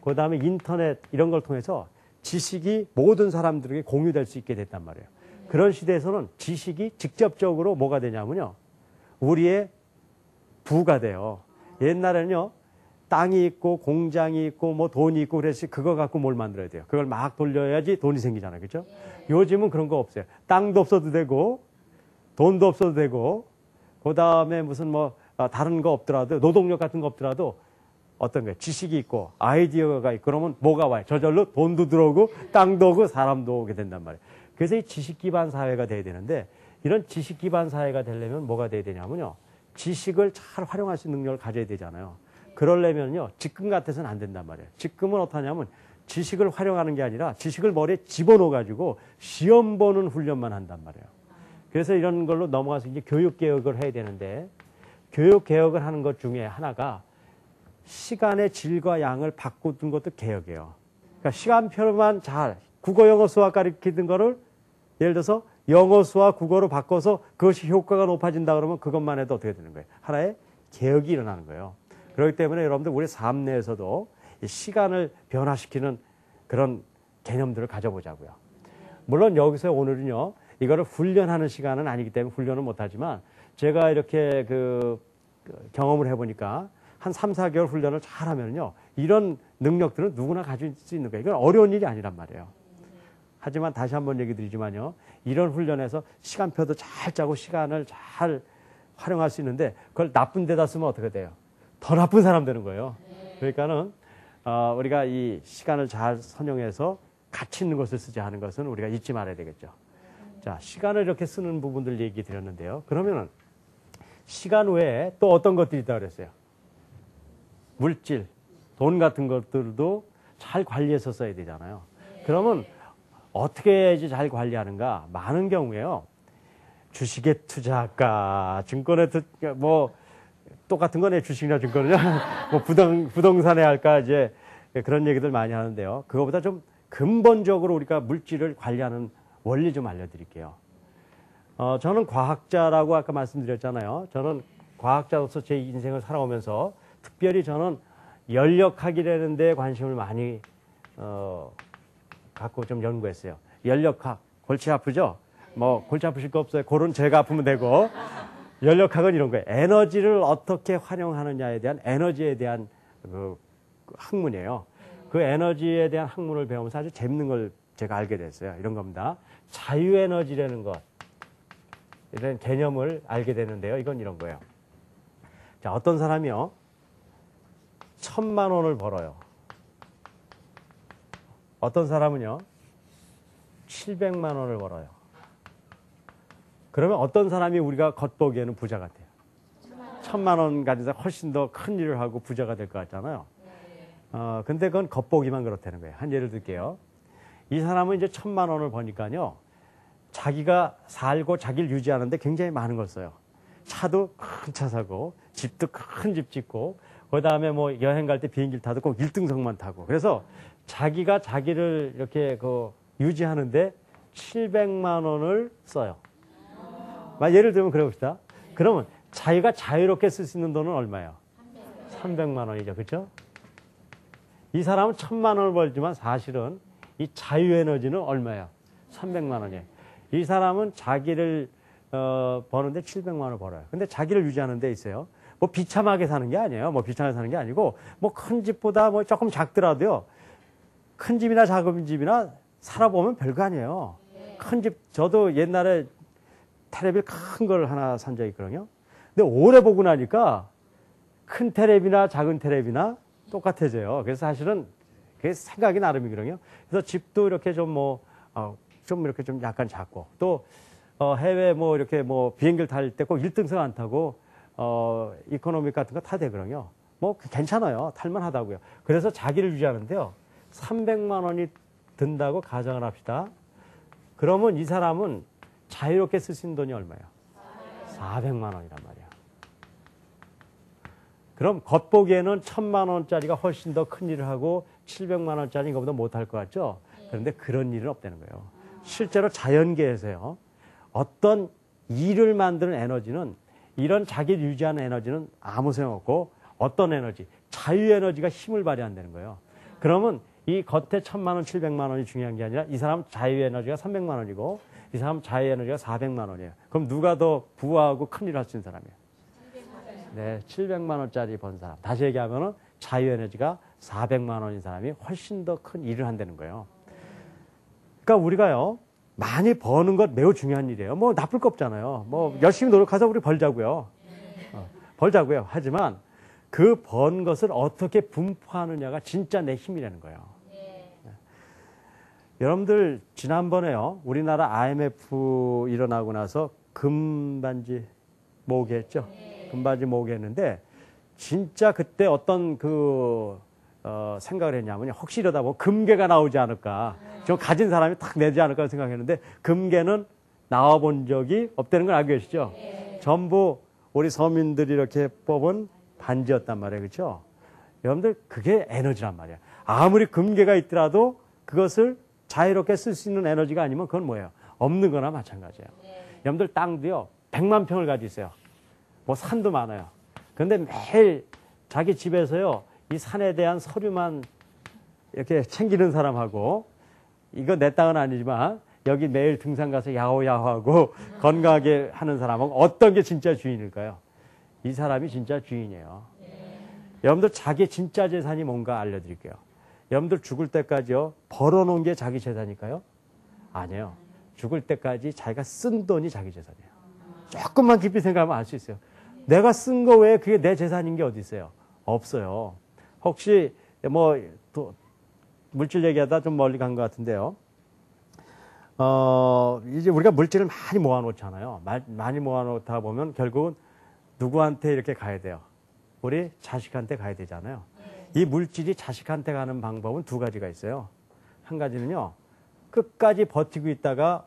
그 다음에 인터넷 이런 걸 통해서 지식이 모든 사람들에게 공유될 수 있게 됐단 말이에요. 그런 시대에서는 지식이 직접적으로 뭐가 되냐면요, 우리의 부가 돼요. 옛날에는요, 땅이 있고 공장이 있고 뭐 돈이 있고 그래서 그거 갖고 뭘 만들어야 돼요. 그걸 막 돌려야지 돈이 생기잖아요. 그렇죠? 요즘은 그런 거 없어요. 땅도 없어도 되고 돈도 없어도 되고, 그 다음에 무슨 다른 거 없더라도, 노동력 같은 거 없더라도 어떤 거예요? 지식이 있고 아이디어가 있고 그러면 뭐가 와요? 저절로 돈도 들어오고 땅도 오고 사람도 오게 된단 말이에요. 그래서 이 지식 기반 사회가 돼야 되는데, 이런 지식 기반 사회가 되려면 뭐가 돼야 되냐면요, 지식을 잘 활용할 수 있는 능력을 가져야 되잖아요. 그러려면요, 직금 같아서는 안 된단 말이에요. 직금은 어떠냐면 지식을 활용하는 게 아니라 지식을 머리에 집어넣어가지고 시험 보는 훈련만 한단 말이에요. 그래서 이런 걸로 넘어가서 이제 교육개혁을 해야 되는데, 교육개혁을 하는 것 중에 하나가 시간의 질과 양을 바꾸는 것도 개혁이에요. 그러니까 시간표만 잘, 국어, 영어, 수학 가르치던 거를 예를 들어서 영어, 수학, 국어로 바꿔서 그것이 효과가 높아진다 그러면 그것만 해도 어떻게 되는 거예요? 하나의 개혁이 일어나는 거예요. 그렇기 때문에 여러분들 우리 삶 내에서도 이 시간을 변화시키는 그런 개념들을 가져보자고요. 물론 여기서 오늘은요, 이거를 훈련하는 시간은 아니기 때문에 훈련은 못하지만 제가 이렇게 경험을 해보니까 한 3, 4개월 훈련을 잘하면요, 이런 능력들은 누구나 가질 수 있는 거예요. 이건 어려운 일이 아니란 말이에요. 하지만 다시 한번 얘기 드리지만요, 이런 훈련에서 시간표도 잘 짜고 시간을 잘 활용할 수 있는데 그걸 나쁜 데다 쓰면 어떻게 돼요? 더 나쁜 사람 되는 거예요. 그러니까는 우리가 이 시간을 잘 선용해서 가치 있는 것을 쓰지 하는 것은 우리가 잊지 말아야 되겠죠. 자, 시간을 이렇게 쓰는 부분들 얘기 드렸는데요. 그러면은 시간 외에 또 어떤 것들이 있다고 그랬어요? 물질, 돈 같은 것들도 잘 관리해서 써야 되잖아요. 그러면 어떻게 해야지 잘 관리하는가? 많은 경우에요, 주식에 투자할까, 증권에 뭐 똑같은 거네, 주식이나 증권은요. 뭐 부동산에 할까, 이제 그런 얘기들 많이 하는데요. 그거보다 좀 근본적으로 우리가 물질을 관리하는 원리 좀 알려드릴게요. 저는 과학자라고 아까 말씀드렸잖아요. 저는 과학자로서 제 인생을 살아오면서 특별히 저는 연력학이라는 데 관심을 많이 갖고 좀 연구했어요. 연력학, 골치 아프죠? 뭐 골치 아프실 거 없어요. 골은 제가 아프면 되고. 연력학은 이런 거예요. 에너지를 어떻게 활용하느냐에 대한, 에너지에 대한 그 학문이에요. 그 에너지에 대한 학문을 배우면서 아주 재밌는 걸 제가 알게 됐어요. 이런 겁니다. 자유에너지라는 것, 이런 개념을 알게 되는데요. 이건 이런 거예요. 자, 어떤 사람이요, 1,000만 원을 벌어요. 어떤 사람은요, 700만 원을 벌어요. 그러면 어떤 사람이 우리가 겉보기에는 부자 같아요? 1,000만 원 가진 사람 훨씬 더 큰 일을 하고 부자가 될 것 같잖아요. 근데 그건 겉보기만 그렇다는 거예요. 한 예를 들게요. 이 사람은 이제 1,000만 원을 버니까요, 자기가 살고 자기를 유지하는데 굉장히 많은 걸 써요. 차도 큰 차 사고, 집도 큰 집 짓고, 그 다음에 뭐 여행 갈 때 비행기를 타도 꼭 1등석만 타고. 그래서 자기가 자기를 이렇게 유지하는데 700만 원을 써요. 예를 들면 그래 봅시다. 그러면 자기가 자유롭게 쓸 수 있는 돈은 얼마예요? 300만 원이죠. 그렇죠? 이 사람은 1,000만 원을 벌지만 사실은 이 자유에너지는 얼마예요? 300만 원이에요. 이 사람은 자기를 버는데 700만 원을 벌어요. 근데 자기를 유지하는 데 있어요. 뭐 비참하게 사는 게 아니에요. 뭐 비참하게 사는 게 아니고, 뭐 큰 집보다 뭐 조금 작더라도요, 큰 집이나 작은 집이나 살아보면 별거 아니에요. 큰 집, 저도 옛날에 테레비 큰 걸 하나 산 적이 있거든요. 근데 오래 보고 나니까 큰 테레비나 작은 테레비나 똑같아져요. 그래서 사실은 그게 생각이 나름이거든요. 그래서 집도 이렇게 좀 이렇게 좀 약간 작고, 또 해외 뭐 이렇게 뭐 비행기를 탈 때 꼭 1등석 안 타고 이코노미 같은 거 타대거든요. 뭐 괜찮아요. 탈만하다고요. 그래서 자기를 유지하는데요, 300만 원이 든다고 가정을 합시다. 그러면 이 사람은 자유롭게 쓸 수 있는 돈이 얼마예요? 400만 원이란 말이야. 그럼 겉보기에는 1,000만 원짜리가 훨씬 더 큰 일을 하고 700만 원짜리 이거보다 못할 것 같죠? 그런데 그런 일은 없다는 거예요. 실제로 자연계에서요, 어떤 일을 만드는 에너지는, 이런 자기를 유지하는 에너지는 아무 소용없고, 어떤 에너지, 자유에너지가 힘을 발휘한다는 거예요. 그러면 이 겉에 1,000만 원, 700만 원이 중요한 게 아니라 이 사람 자유에너지가 300만 원이고 이 사람 자유에너지가 400만 원이에요. 그럼 누가 더 부하고 큰 일을 할 수 있는 사람이에요? 네, 700만 원짜리 번 사람. 다시 얘기하면은 자유에너지가 400만 원인 사람이 훨씬 더 큰 일을 한다는 거예요. 그러니까 우리가요, 많이 버는 것 매우 중요한 일이에요. 뭐 나쁠 거 없잖아요. 뭐 열심히 노력해서 우리 벌자고요. 벌자고요. 하지만 그 번 것을 어떻게 분포하느냐가 진짜 내 힘이라는 거예요. 여러분들 지난번에요, 우리나라 IMF 일어나고 나서 금반지 모으기 했죠. 금반지 모으기 했는데 진짜 그때 어떤 생각을 했냐면요. 혹시 이러다 보면 금괴가 나오지 않을까. 좀 가진 사람이 탁 내지 않을까 생각했는데 금괴는 나와본 적이 없다는 걸 알고 계시죠? 전부 우리 서민들이 이렇게 뽑은 반지였단 말이에요. 그렇죠? 여러분들 그게 에너지란 말이에요. 아무리 금괴가 있더라도 그것을 자유롭게 쓸 수 있는 에너지가 아니면 그건 뭐예요? 없는 거나 마찬가지예요. 여러분들 땅도요. 100만 평을 가지고 있어요. 뭐 산도 많아요. 그런데 매일 자기 집에서요. 이 산에 대한 서류만 이렇게 챙기는 사람하고 이거 내 땅은 아니지만 여기 매일 등산 가서 야호야호하고 건강하게 하는 사람하고 어떤 게 진짜 주인일까요? 이 사람이 진짜 주인이에요. 여러분들 자기 진짜 재산이 뭔가 알려드릴게요. 여러분들 죽을 때까지요. 벌어놓은 게 자기 재산일까요? 아니에요. 죽을 때까지 자기가 쓴 돈이 자기 재산이에요. 조금만 깊이 생각하면 알 수 있어요. 내가 쓴 거 외에 그게 내 재산인 게 어디 있어요? 없어요. 혹시 뭐 물질 얘기하다 좀 멀리 간 것 같은데요. 이제 우리가 물질을 많이 모아놓잖아요. 많이 모아놓다 보면 결국은 누구한테 이렇게 가야 돼요? 우리 자식한테 가야 되잖아요. 이 물질이 자식한테 가는 방법은 두 가지가 있어요. 한 가지는요. 끝까지 버티고 있다가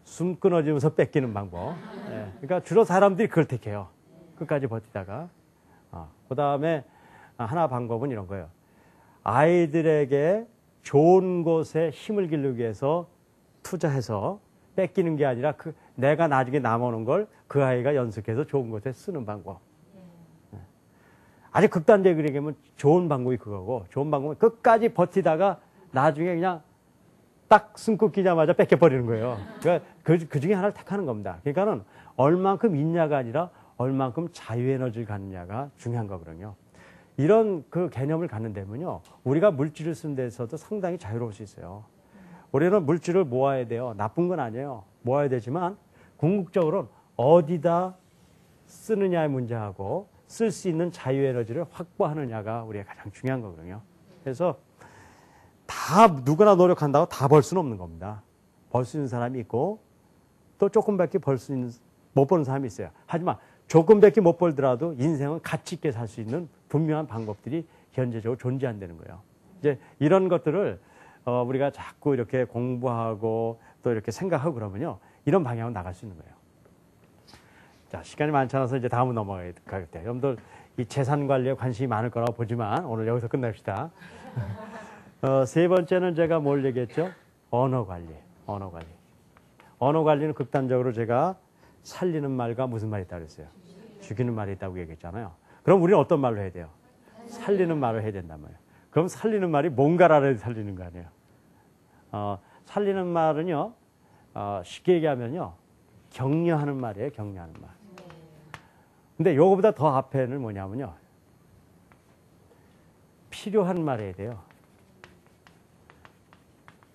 숨 끊어지면서 뺏기는 방법. 네. 그러니까 주로 사람들이 그걸 택해요. 끝까지 버티다가. 그 다음에 하나 방법은 이런 거예요. 아이들에게 좋은 곳에 힘을 기르기 위해서 투자해서 뺏기는 게 아니라 내가 나중에 남아오는 걸 그 아이가 연습해서 좋은 곳에 쓰는 방법. 네. 아주 극단적으로 얘기하면 좋은 방법이 그거고, 좋은 방법은 끝까지 버티다가 나중에 그냥 딱 숨 끼자마자 뺏겨버리는 거예요. 그러니까 그 중에 하나를 택하는 겁니다. 그러니까는 얼만큼 있냐가 아니라 얼만큼 자유에너지를 갖느냐가 중요한 거거든요. 이런 그 개념을 갖는다면요. 우리가 물질을 쓰는 데서도 상당히 자유로울 수 있어요. 우리는 물질을 모아야 돼요. 나쁜 건 아니에요. 모아야 되지만 궁극적으로는 어디다 쓰느냐의 문제하고 쓸 수 있는 자유에너지를 확보하느냐가 우리가 가장 중요한 거거든요. 그래서 다 누구나 노력한다고 다 벌 수는 없는 겁니다. 벌 수 있는 사람이 있고 또 조금밖에 못 버는 사람이 있어요. 하지만 조금밖에 못 벌더라도 인생은 가치 있게 살 수 있는 분명한 방법들이 현재적으로 존재한다는 거예요. 이제 이런 것들을 우리가 자꾸 이렇게 공부하고 또 이렇게 생각하고 그러면요. 이런 방향으로 나갈 수 있는 거예요. 자, 시간이 많지 않아서 이제 다음으로 넘어가겠대요. 여러분들 이 재산 관리에 관심이 많을 거라고 보지만 오늘 여기서 끝냅시다. 세 번째는 제가 뭘 얘기했죠? 언어 관리. 언어 관리는 극단적으로 제가 살리는 말과 무슨 말이 있다고 그랬어요? 죽이는 말이 있다고 얘기했잖아요. 그럼 우리는 어떤 말로 해야 돼요? 살리는 말을 해야 된단 말이에요. 그럼 살리는 말이 뭔가를 알아야 살리는 거 아니에요? 살리는 말은요, 쉽게 얘기하면요, 격려하는 말이에요, 격려하는 말. 근데 요거보다 더 앞에는 뭐냐면요, 필요한 말 해야 돼요.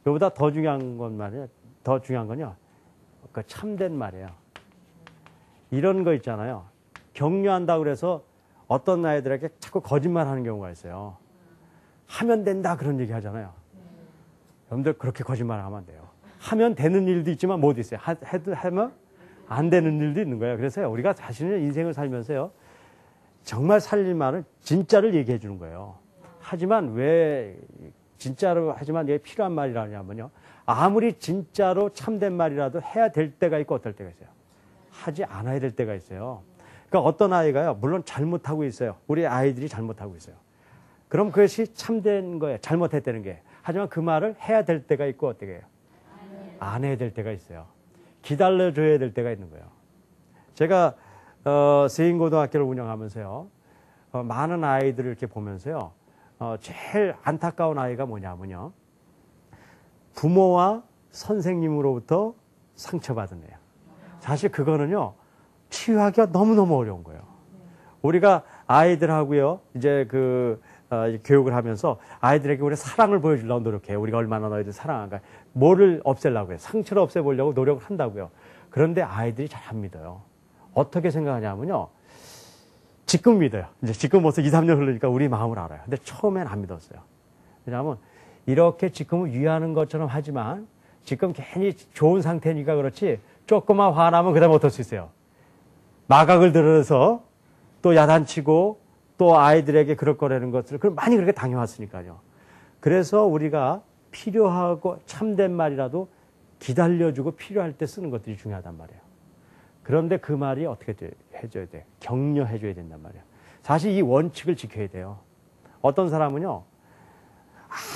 요거보다 더 중요한 건 말이에요. 더 중요한 건요, 그 참된 말이에요. 이런 거 있잖아요. 격려한다고 그래서 어떤 아이들에게 자꾸 거짓말 하는 경우가 있어요. 하면 된다 그런 얘기 하잖아요. 여러분들 그렇게 거짓말 하면 안 돼요. 하면 되는 일도 있지만 못 있어요. 하면 안 되는 일도 있는 거예요. 그래서 우리가 자신의 인생을 살면서요. 정말 살릴 말은 진짜를 얘기해 주는 거예요. 하지만 왜 진짜로 하지만 이게 필요한 말이라냐면요. 아무리 진짜로 참된 말이라도 해야 될 때가 있고 어떨 때가 있어요. 하지 않아야 될 때가 있어요. 그러니까 어떤 아이가요. 물론 잘못하고 있어요. 우리 아이들이 잘못하고 있어요. 그럼 그것이 참된 거예요. 잘못했다는 게. 하지만 그 말을 해야 될 때가 있고 어떻게 해요? 안 해야 될 때가 있어요. 기다려줘야 될 때가 있는 거예요. 제가 세인고등학교를 운영하면서요. 많은 아이들을 이렇게 보면서요. 제일 안타까운 아이가 뭐냐면요. 부모와 선생님으로부터 상처받은 애예요. 사실 그거는요. 치유하기가 너무너무 어려운 거예요. 우리가 아이들하고요. 이제 교육을 하면서 아이들에게 우리 사랑을 보여주려고 노력해요. 우리가 얼마나 너희들 사랑한가. 뭐를 없애려고 해요. 상처를 없애보려고 노력을 한다고요. 그런데 아이들이 잘 안 믿어요. 어떻게 생각하냐면요. 지금 믿어요. 이제 지금 벌써 2, 3년 흐르니까 우리 마음을 알아요. 근데 처음엔 안 믿었어요. 왜냐하면 이렇게 지금은 위하는 것처럼 하지만 지금 괜히 좋은 상태니까 그렇지 조금만 화나면 그 다음에 어떨 수 있어요. 마각을 들어서 또 야단치고 또 아이들에게 그럴 거라는 것을 많이 그렇게 당해왔으니까요. 그래서 우리가 필요하고 참된 말이라도 기다려주고 필요할 때 쓰는 것들이 중요하단 말이에요. 그런데 그 말이 어떻게 해줘야 돼? 격려해줘야 된단 말이에요. 사실 이 원칙을 지켜야 돼요. 어떤 사람은요,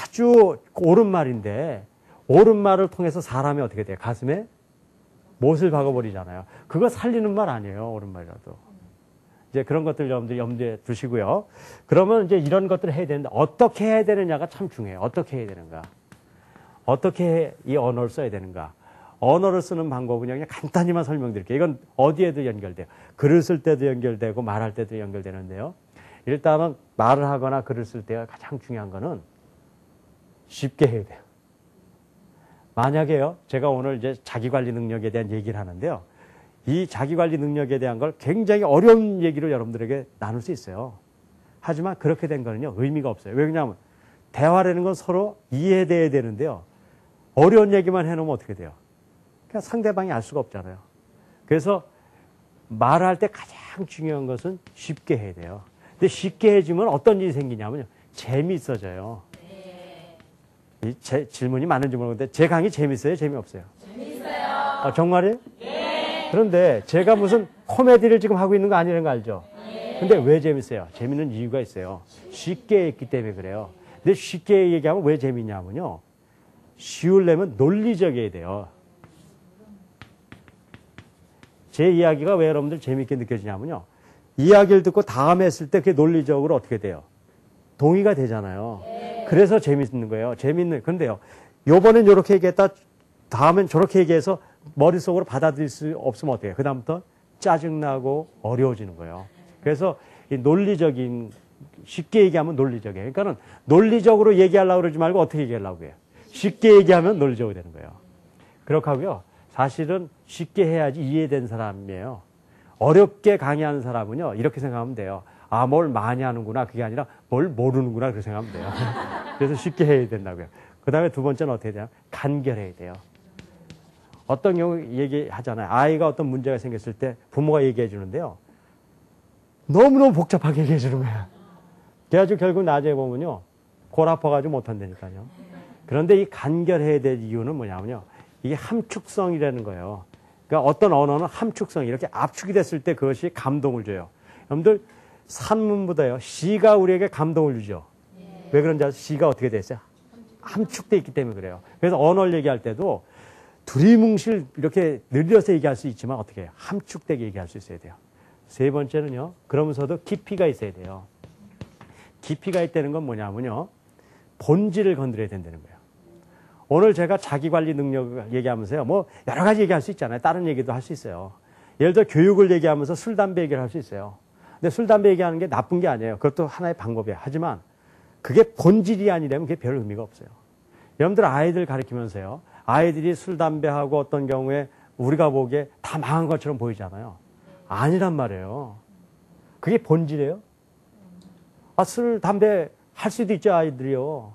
아주 옳은 말인데, 옳은 말을 통해서 사람이 어떻게 돼요? 가슴에 못을 박아버리잖아요. 그거 살리는 말 아니에요, 옳은 말이라도. 이제 그런 것들 여러분들 염두에 두시고요. 그러면 이제 이런 것들을 해야 되는데, 어떻게 해야 되느냐가 참 중요해요. 어떻게 해야 되는가? 어떻게 이 언어를 써야 되는가? 언어를 쓰는 방법은 그냥 간단히만 설명드릴게요. 이건 어디에도 연결돼요. 글을 쓸 때도 연결되고 말할 때도 연결되는데요. 일단은 말을 하거나 글을 쓸 때가 가장 중요한 거는 쉽게 해야 돼요. 만약에요, 제가 오늘 이제 자기관리 능력에 대한 얘기를 하는데요. 이 자기관리 능력에 대한 걸 굉장히 어려운 얘기로 여러분들에게 나눌 수 있어요. 하지만 그렇게 된 거는요, 의미가 없어요. 왜냐하면 대화라는 건 서로 이해돼야 되는데요. 어려운 얘기만 해놓으면 어떻게 돼요? 그냥 상대방이 알 수가 없잖아요. 그래서 말할 때 가장 중요한 것은 쉽게 해야 돼요. 근데 쉽게 해주면 어떤 일이 생기냐면요. 재미있어져요. 이 질문이 많은지 모르겠는데 제 강의 재밌어요? 재미없어요? 재밌어요. 정말이에요? 예. 그런데 제가 무슨 코미디를 지금 하고 있는 거 아니라는 거 알죠? 예. 근데 왜 재밌어요? 재밌는 이유가 있어요. 쉽게 했기 때문에 그래요. 근데 쉽게 얘기하면 왜 재밌냐면요. 쉬우려면 논리적이어야 돼요. 제 이야기가 왜 여러분들 재밌게 느껴지냐면요. 이야기를 듣고 다음에 했을 때 그게 논리적으로 어떻게 돼요? 동의가 되잖아요. 그래서 재밌는 거예요. 그런데요. 요번엔 이렇게 얘기했다. 다음엔 저렇게 얘기해서 머릿속으로 받아들일 수 없으면 어때요? 그다음부터 짜증나고 어려워지는 거예요. 그래서 이 논리적인, 쉽게 얘기하면 논리적이에요. 그러니까는 논리적으로 얘기하려고 그러지 말고 어떻게 얘기하려고 해요? 쉽게 얘기하면 논리적으로 되는 거예요. 그렇게 하고요. 사실은 쉽게 해야지 이해된 사람이에요. 어렵게 강의하는 사람은요. 이렇게 생각하면 돼요. 아, 뭘 많이 하는구나. 그게 아니라 뭘 모르는구나. 그렇게 생각하면 돼요. 그래서 쉽게 해야 된다고요. 그 다음에 두 번째는 어떻게 돼요? 간결해야 돼요. 어떤 경우 얘기하잖아요. 아이가 어떤 문제가 생겼을 때 부모가 얘기해 주는데요. 너무너무 복잡하게 얘기해 주는 거야. 그래가지고 결국 나중에 보면요. 골 아파가지고 못한다니까요. 그런데 이 간결해야 될 이유는 뭐냐면요. 이게 함축성이라는 거예요. 그러니까 어떤 언어는 함축성, 이렇게 압축이 됐을 때 그것이 감동을 줘요. 여러분들, 산문보다요, 시가 우리에게 감동을 주죠. 왜 그런지 아세요? 시가 어떻게 됐어요? 함축되어 있기 때문에 그래요. 그래서 언어를 얘기할 때도 두리뭉실 이렇게 늘려서 얘기할 수 있지만 어떻게 해요? 함축되게 얘기할 수 있어야 돼요. 세 번째는요, 그러면서도 깊이가 있어야 돼요. 깊이가 있다는 건 뭐냐면요, 본질을 건드려야 된다는 거예요. 오늘 제가 자기관리 능력을 얘기하면서요, 뭐 여러 가지 얘기할 수 있잖아요. 다른 얘기도 할 수 있어요. 예를 들어 교육을 얘기하면서 술, 담배 얘기를 할 수 있어요. 근데 술, 담배 얘기하는 게 나쁜 게 아니에요. 그것도 하나의 방법이에요. 하지만 그게 본질이 아니라면 그게 별 의미가 없어요. 여러분들 아이들 가르치면서요, 아이들이 술, 담배하고 어떤 경우에 우리가 보기에 다 망한 것처럼 보이잖아요. 아니란 말이에요. 그게 본질이에요. 아, 술, 담배 할 수도 있죠, 아이들이요.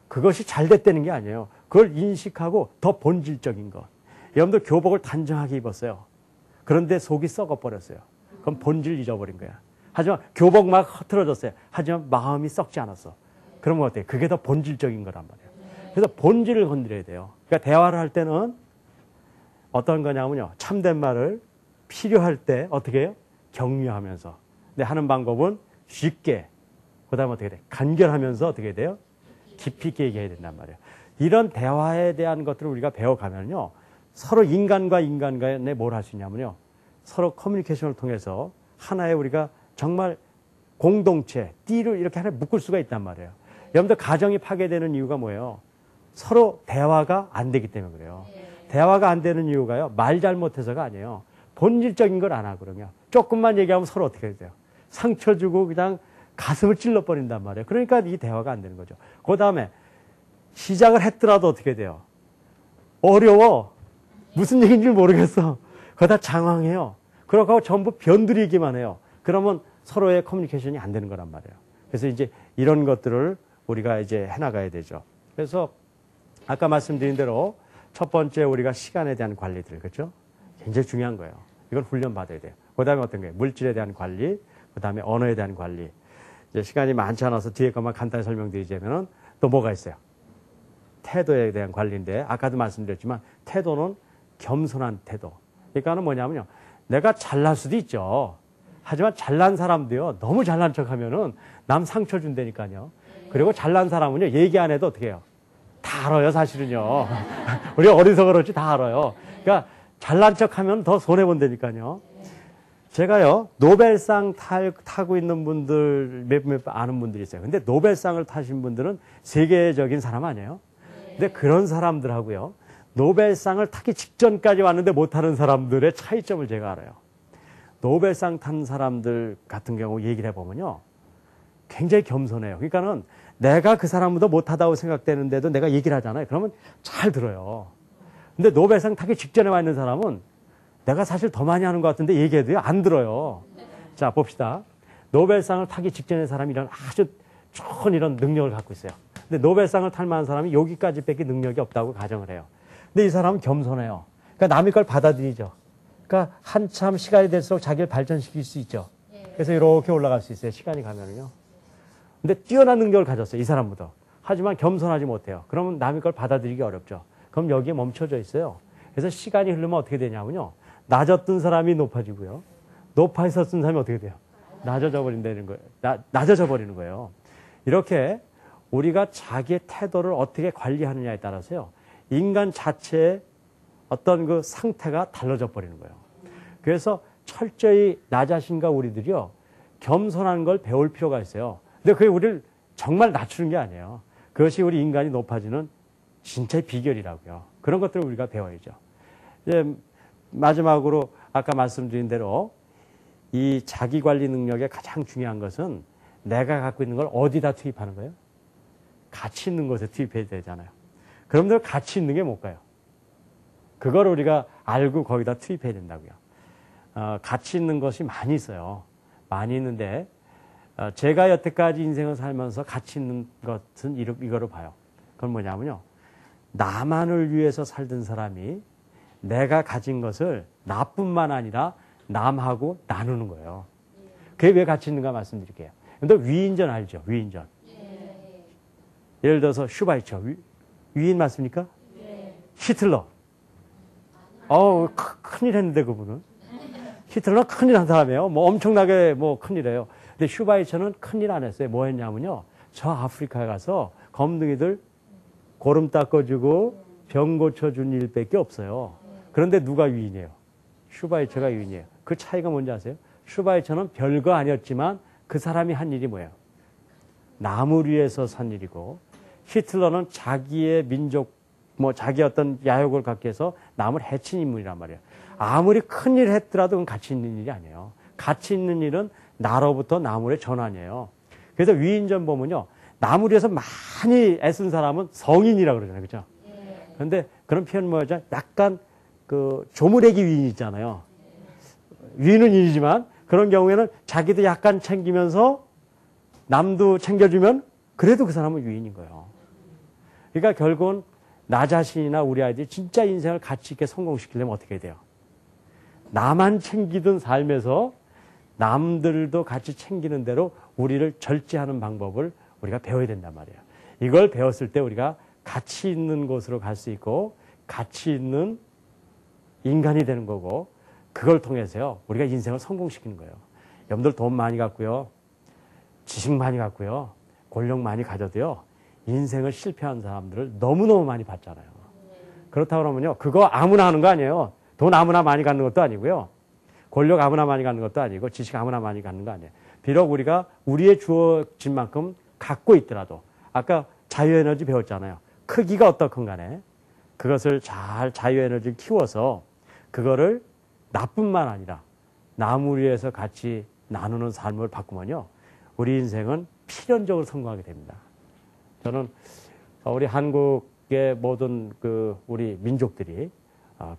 그것이 잘 됐다는 게 아니에요. 그걸 인식하고 더 본질적인 것. 여러분들 교복을 단정하게 입었어요. 그런데 속이 썩어버렸어요. 그럼 본질 잊어버린 거야. 하지만 교복 막 흐트러졌어요. 하지만 마음이 썩지 않았어. 그러면 어때요? 그게 더 본질적인 거란 말이에요. 그래서 본질을 건드려야 돼요. 그러니까 대화를 할 때는 어떤 거냐면요. 참된 말을 필요할 때 어떻게 해요? 격려하면서. 근데 하는 방법은 쉽게, 그 다음에 어떻게 돼요? 간결하면서 어떻게 돼요? 깊이 있게 얘기해야 된단 말이에요. 이런 대화에 대한 것들을 우리가 배워가면요. 서로 인간과 인간 간에 뭘 할 수 있냐면요. 서로 커뮤니케이션을 통해서 하나의 우리가 정말 공동체, 띠를 이렇게 하나 묶을 수가 있단 말이에요. 여러분들 가정이 파괴되는 이유가 뭐예요? 서로 대화가 안 되기 때문에 그래요. 대화가 안 되는 이유가요. 말 잘못해서가 아니에요. 본질적인 걸 안 하거든요. 조금만 얘기하면 서로 어떻게 돼요? 상처 주고 그냥 가슴을 찔러버린단 말이에요. 그러니까 이 대화가 안 되는 거죠. 그 다음에 시작을 했더라도 어떻게 돼요? 어려워. 무슨 얘기인지 모르겠어. 그러다 장황해요. 그러고 전부 변두리기만 해요. 그러면 서로의 커뮤니케이션이 안 되는 거란 말이에요. 그래서 이제 이런 것들을 우리가 이제 해나가야 되죠. 그래서 아까 말씀드린 대로 첫 번째 우리가 시간에 대한 관리들, 그렇죠? 굉장히 중요한 거예요. 이걸 훈련받아야 돼요. 그 다음에 어떤 거예요? 물질에 대한 관리, 그 다음에 언어에 대한 관리. 이제 시간이 많지 않아서 뒤에 것만 간단히 설명드리자면은 또 뭐가 있어요? 태도에 대한 관리인데, 아까도 말씀드렸지만, 태도는 겸손한 태도. 그러니까는 뭐냐면요. 내가 잘날 수도 있죠. 하지만 잘난 사람도요, 너무 잘난 척 하면은 남 상처 준다니까요. 그리고 잘난 사람은요, 얘기 안 해도 어떻게 해요? 다 알아요, 사실은요. 우리가 어리서 그렇지 다 알아요. 그러니까 잘난 척 하면 더 손해본다니까요. 제가요, 노벨상 타고 있는 분들 몇몇 아는 분들이 있어요. 근데 노벨상을 타신 분들은 세계적인 사람 아니에요? 근데 그런 사람들하고요, 노벨상을 타기 직전까지 왔는데 못 타는 사람들의 차이점을 제가 알아요. 노벨상 탄 사람들 같은 경우 얘기를 해보면요, 굉장히 겸손해요. 그러니까는 내가 그 사람보다 못하다고 생각되는데도 내가 얘기를 하잖아요. 그러면 잘 들어요. 근데 노벨상 타기 직전에 와 있는 사람은 내가 사실 더 많이 하는 것 같은데 얘기해도요, 안 들어요. 자, 봅시다. 노벨상을 타기 직전의 사람이 이런 아주 좋은 이런 능력을 갖고 있어요. 근데 노벨상을 탈 만한 사람이 여기까지 밖에 능력이 없다고 가정을 해요. 근데 이 사람은 겸손해요. 그러니까 남의 걸 받아들이죠. 그러니까 한참 시간이 될수록 자기를 발전시킬 수 있죠. 그래서 이렇게 올라갈 수 있어요. 시간이 가면은요. 근데 뛰어난 능력을 가졌어요. 이 사람보다. 하지만 겸손하지 못해요. 그러면 남의 걸 받아들이기 어렵죠. 그럼 여기에 멈춰져 있어요. 그래서 시간이 흐르면 어떻게 되냐면요, 낮았던 사람이 높아지고요, 높아 있었던 사람이 어떻게 돼요? 낮아져 버린다는 거예요. 낮아져 버리는 거예요. 이렇게 우리가 자기의 태도를 어떻게 관리하느냐에 따라서요, 인간 자체의 어떤 그 상태가 달라져 버리는 거예요. 그래서 철저히 나 자신과 우리들이요, 겸손한 걸 배울 필요가 있어요. 근데 그게 우리를 정말 낮추는 게 아니에요. 그것이 우리 인간이 높아지는 진짜의 비결이라고요. 그런 것들을 우리가 배워야죠. 이제 마지막으로 아까 말씀드린 대로 이 자기 관리 능력의 가장 중요한 것은 내가 갖고 있는 걸 어디다 투입하는 거예요? 가치 있는 곳에 투입해야 되잖아요. 그럼들 가치 있는 게 뭘까요? 그걸 우리가 알고 거기다 투입해야 된다고요. 가치 있는 것이 많이 있어요. 많이 있는데 제가 여태까지 인생을 살면서 가치 있는 것은 이거로 봐요. 그건 뭐냐면요, 나만을 위해서 살던 사람이 내가 가진 것을 나뿐만 아니라 남하고 나누는 거예요. 그게 왜 가치 있는가 말씀드릴게요. 근데 위인전 알죠? 위인전. 예를 들어서 슈바이처. 위인 맞습니까? 히틀러. 큰일 했는데 그분은. 히틀러는 큰일 한 사람이에요. 뭐 엄청나게 뭐 큰일이에요. 근데 슈바이처는 큰일 안 했어요. 뭐 했냐면요, 저 아프리카에 가서 검둥이들 고름 닦아주고 병 고쳐준 일밖에 없어요. 그런데 누가 위인이에요? 슈바이처가 위인이에요. 그 차이가 뭔지 아세요? 슈바이처는 별거 아니었지만 그 사람이 한 일이 뭐예요? 남을 위해서 산 일이고, 히틀러는 자기의 민족, 자기 어떤 야욕을 갖기 위해서 남을 해친 인물이란 말이에요. 아무리 큰일 했더라도 그건 가치 있는 일이 아니에요. 가치 있는 일은 나로부터 남으로의 전환이에요. 그래서 위인전 보면요, 남을 위해서 많이 애쓴 사람은 성인이라고 그러잖아요. 그죠? 그런데 그런 표현 뭐죠? 약간 조무래기 위인 있잖아요. 위인은 인이지만 그런 경우에는 자기도 약간 챙기면서 남도 챙겨주면 그래도 그 사람은 위인인 거예요. 그러니까 결국은 나 자신이나 우리 아이들이 진짜 인생을 가치 있게 성공시키려면 어떻게 해야 돼요? 나만 챙기던 삶에서 남들도 같이 챙기는 대로 우리를 절제하는 방법을 우리가 배워야 된단 말이에요. 이걸 배웠을 때 우리가 가치 있는 곳으로 갈 수 있고 가치 있는 인간이 되는 거고, 그걸 통해서요, 우리가 인생을 성공시키는 거예요. 여러분들 돈 많이 갖고요, 지식 많이 갖고요, 권력 많이 가져도요, 인생을 실패한 사람들을 너무너무 많이 봤잖아요. 그렇다고 그러면요, 그거 아무나 하는 거 아니에요. 돈 아무나 많이 갖는 것도 아니고요, 권력 아무나 많이 갖는 것도 아니고, 지식 아무나 많이 갖는 거 아니에요. 비록 우리가 우리의 주어진 만큼 갖고 있더라도, 아까 자유에너지 배웠잖아요. 크기가 어떻건 간에 그것을 잘 자유에너지를 키워서 그거를 나뿐만 아니라 남을 위해서 같이 나누는 삶을 바꾸면요, 우리 인생은 필연적으로 성공하게 됩니다. 저는 우리 한국의 모든 우리 민족들이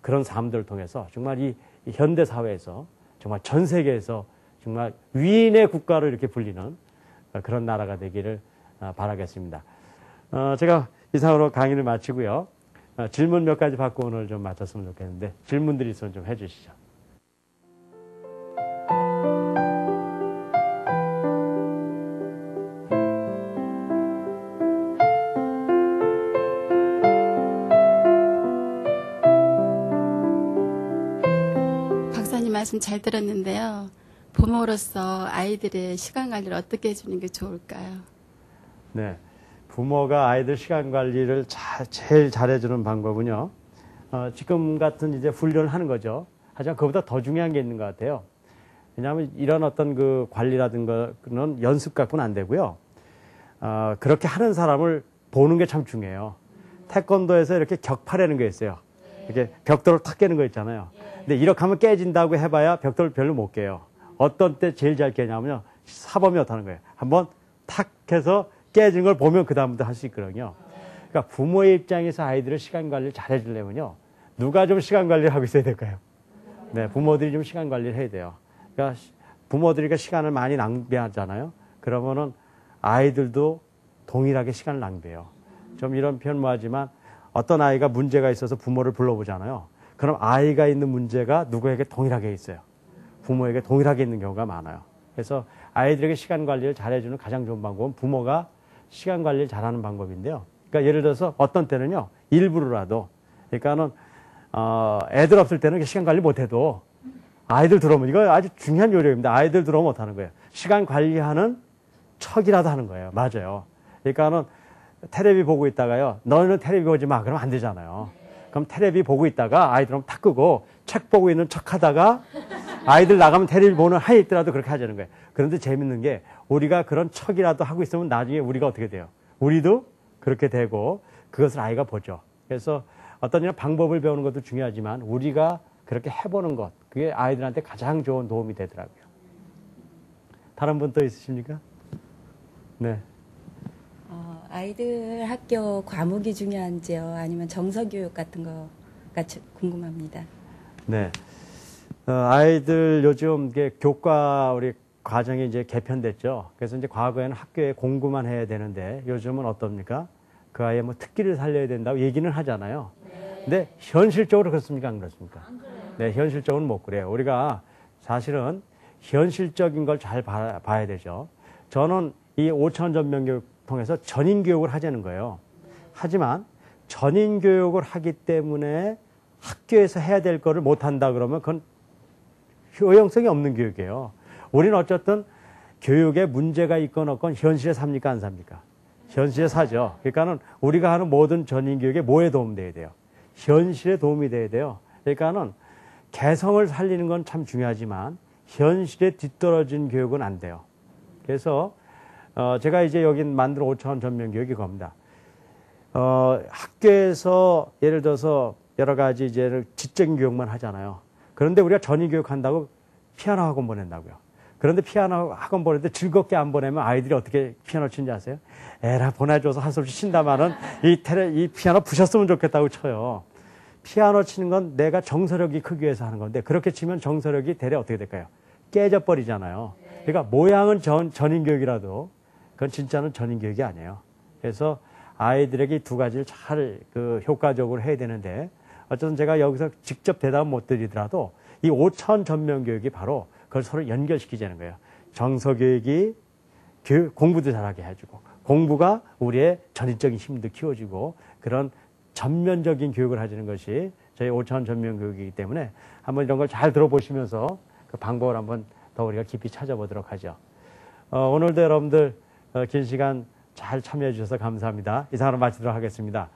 그런 삶들을 통해서 정말 이 현대 사회에서 정말 전 세계에서 정말 위인의 국가로 이렇게 불리는 그런 나라가 되기를 바라겠습니다. 제가 이상으로 강의를 마치고요, 질문 몇 가지 받고 오늘 좀 마쳤으면 좋겠는데, 질문들이 있으면 좀 해주시죠. 말씀 잘 들었는데요. 부모로서 아이들의 시간 관리를 어떻게 해주는 게 좋을까요? 네. 부모가 아이들 시간 관리를 제일 잘해주는 방법은요. 지금 같은 이제 훈련을 하는 거죠. 하지만 그보다 더 중요한 게 있는 것 같아요. 왜냐하면 이런 어떤 그 관리라든가는 연습 갖고는 안 되고요. 그렇게 하는 사람을 보는 게 참 중요해요. 태권도에서 이렇게 격파라는 게 있어요. 이렇게 벽돌을 탁 깨는 거 있잖아요. 근데 이렇게 하면 깨진다고 해봐야 벽돌을 별로 못 깨요. 어떤 때 제일 잘 깨냐면요. 사범이 어떻다는 거예요. 한번 탁 해서 깨진 걸 보면 그 다음부터 할 수 있거든요. 그러니까 부모의 입장에서 아이들을 시간 관리를 잘 해주려면요. 누가 좀 시간 관리를 하고 있어야 될까요? 네, 부모들이 좀 시간 관리를 해야 돼요. 그러니까 부모들이 시간을 많이 낭비하잖아요. 그러면은 아이들도 동일하게 시간을 낭비해요. 좀 이런 표현 뭐하지만 어떤 아이가 문제가 있어서 부모를 불러보잖아요. 그럼 아이가 있는 문제가 누구에게 동일하게 있어요. 부모에게 동일하게 있는 경우가 많아요. 그래서 아이들에게 시간 관리를 잘해주는 가장 좋은 방법은 부모가 시간 관리를 잘하는 방법인데요. 그러니까 예를 들어서 어떤 때는요. 일부러라도 그러니까는 애들 없을 때는 시간 관리 못해도 아이들 들어오면 이거 아주 중요한 요령입니다. 아이들 들어오면 못하는 거예요. 시간 관리하는 척이라도 하는 거예요. 맞아요. 그러니까는 테레비 보고 있다가요. 너는 테레비 보지 마. 그러면 안 되잖아요. 그럼 테레비 보고 있다가 아이들 오면 탁 끄고 책 보고 있는 척 하다가 아이들 나가면 테레비 보는 하에 있더라도 그렇게 하자는 거예요. 그런데 재밌는 게 우리가 그런 척이라도 하고 있으면 나중에 우리가 어떻게 돼요? 우리도 그렇게 되고 그것을 아이가 보죠. 그래서 어떤 이런 방법을 배우는 것도 중요하지만 우리가 그렇게 해보는 것 그게 아이들한테 가장 좋은 도움이 되더라고요. 다른 분 또 있으십니까? 네. 아이들 학교 과목이 중요한지요? 아니면 정서교육 같은 거가 궁금합니다. 네. 아이들 요즘 교과 우리 과정이 이제 개편됐죠. 그래서 이제 과거에는 학교에 공부만 해야 되는데 요즘은 어떻습니까? 그 아이의 뭐 특기를 살려야 된다고 얘기는 하잖아요. 근데 현실적으로 그렇습니까? 안 그렇습니까? 네, 현실적으로는 못 그래요. 우리가 사실은 현실적인 걸 잘 봐야 되죠. 저는 이 5천 전면 교육 통해서 전인 교육을 하자는 거예요. 하지만 전인 교육을 하기 때문에 학교에서 해야 될 거를 못 한다 그러면 그건 효용성이 없는 교육이에요. 우리는 어쨌든 교육에 문제가 있건 없건 현실에 삽니까? 안 삽니까? 현실에 사죠. 그러니까는 우리가 하는 모든 전인 교육에 뭐에 도움돼야 돼요? 현실에 도움이 돼야 돼요. 그러니까는 개성을 살리는 건 참 중요하지만 현실에 뒤떨어진 교육은 안 돼요. 그래서 제가 이제 여기 만든 5천 전면 교육이 겁니다. 학교에서 예를 들어서 여러 가지 이제 지적인 교육만 하잖아요. 그런데 우리가 전인 교육한다고 피아노 학원 보낸다고요. 그런데 피아노 학원 보낼 때 즐겁게 안 보내면 아이들이 어떻게 피아노 치는지 아세요? 에라 보내줘서 한 수없이 친다마는 이 피아노 부셨으면 좋겠다고 쳐요. 피아노 치는 건 내가 정서력이 크기 위해서 하는 건데 그렇게 치면 정서력이 대략 어떻게 될까요? 깨져버리잖아요. 그러니까 모양은 전인 교육이라도 그건 진짜는 전인 교육이 아니에요. 그래서 아이들에게 두 가지를 잘 효과적으로 해야 되는데 어쨌든 제가 여기서 직접 대답 못 드리더라도 이 5천 전면 교육이 바로 그걸 서로 연결시키자는 거예요. 정서 교육이 공부도 잘하게 해주고 공부가 우리의 전인적인 힘도 키워주고 그런 전면적인 교육을 해주는 것이 저희 5천 전면 교육이기 때문에 한번 이런 걸 잘 들어보시면서 그 방법을 한번 더 우리가 깊이 찾아보도록 하죠. 오늘도 여러분들 긴 시간 잘 참여해 주셔서 감사합니다. 이상으로 마치도록 하겠습니다.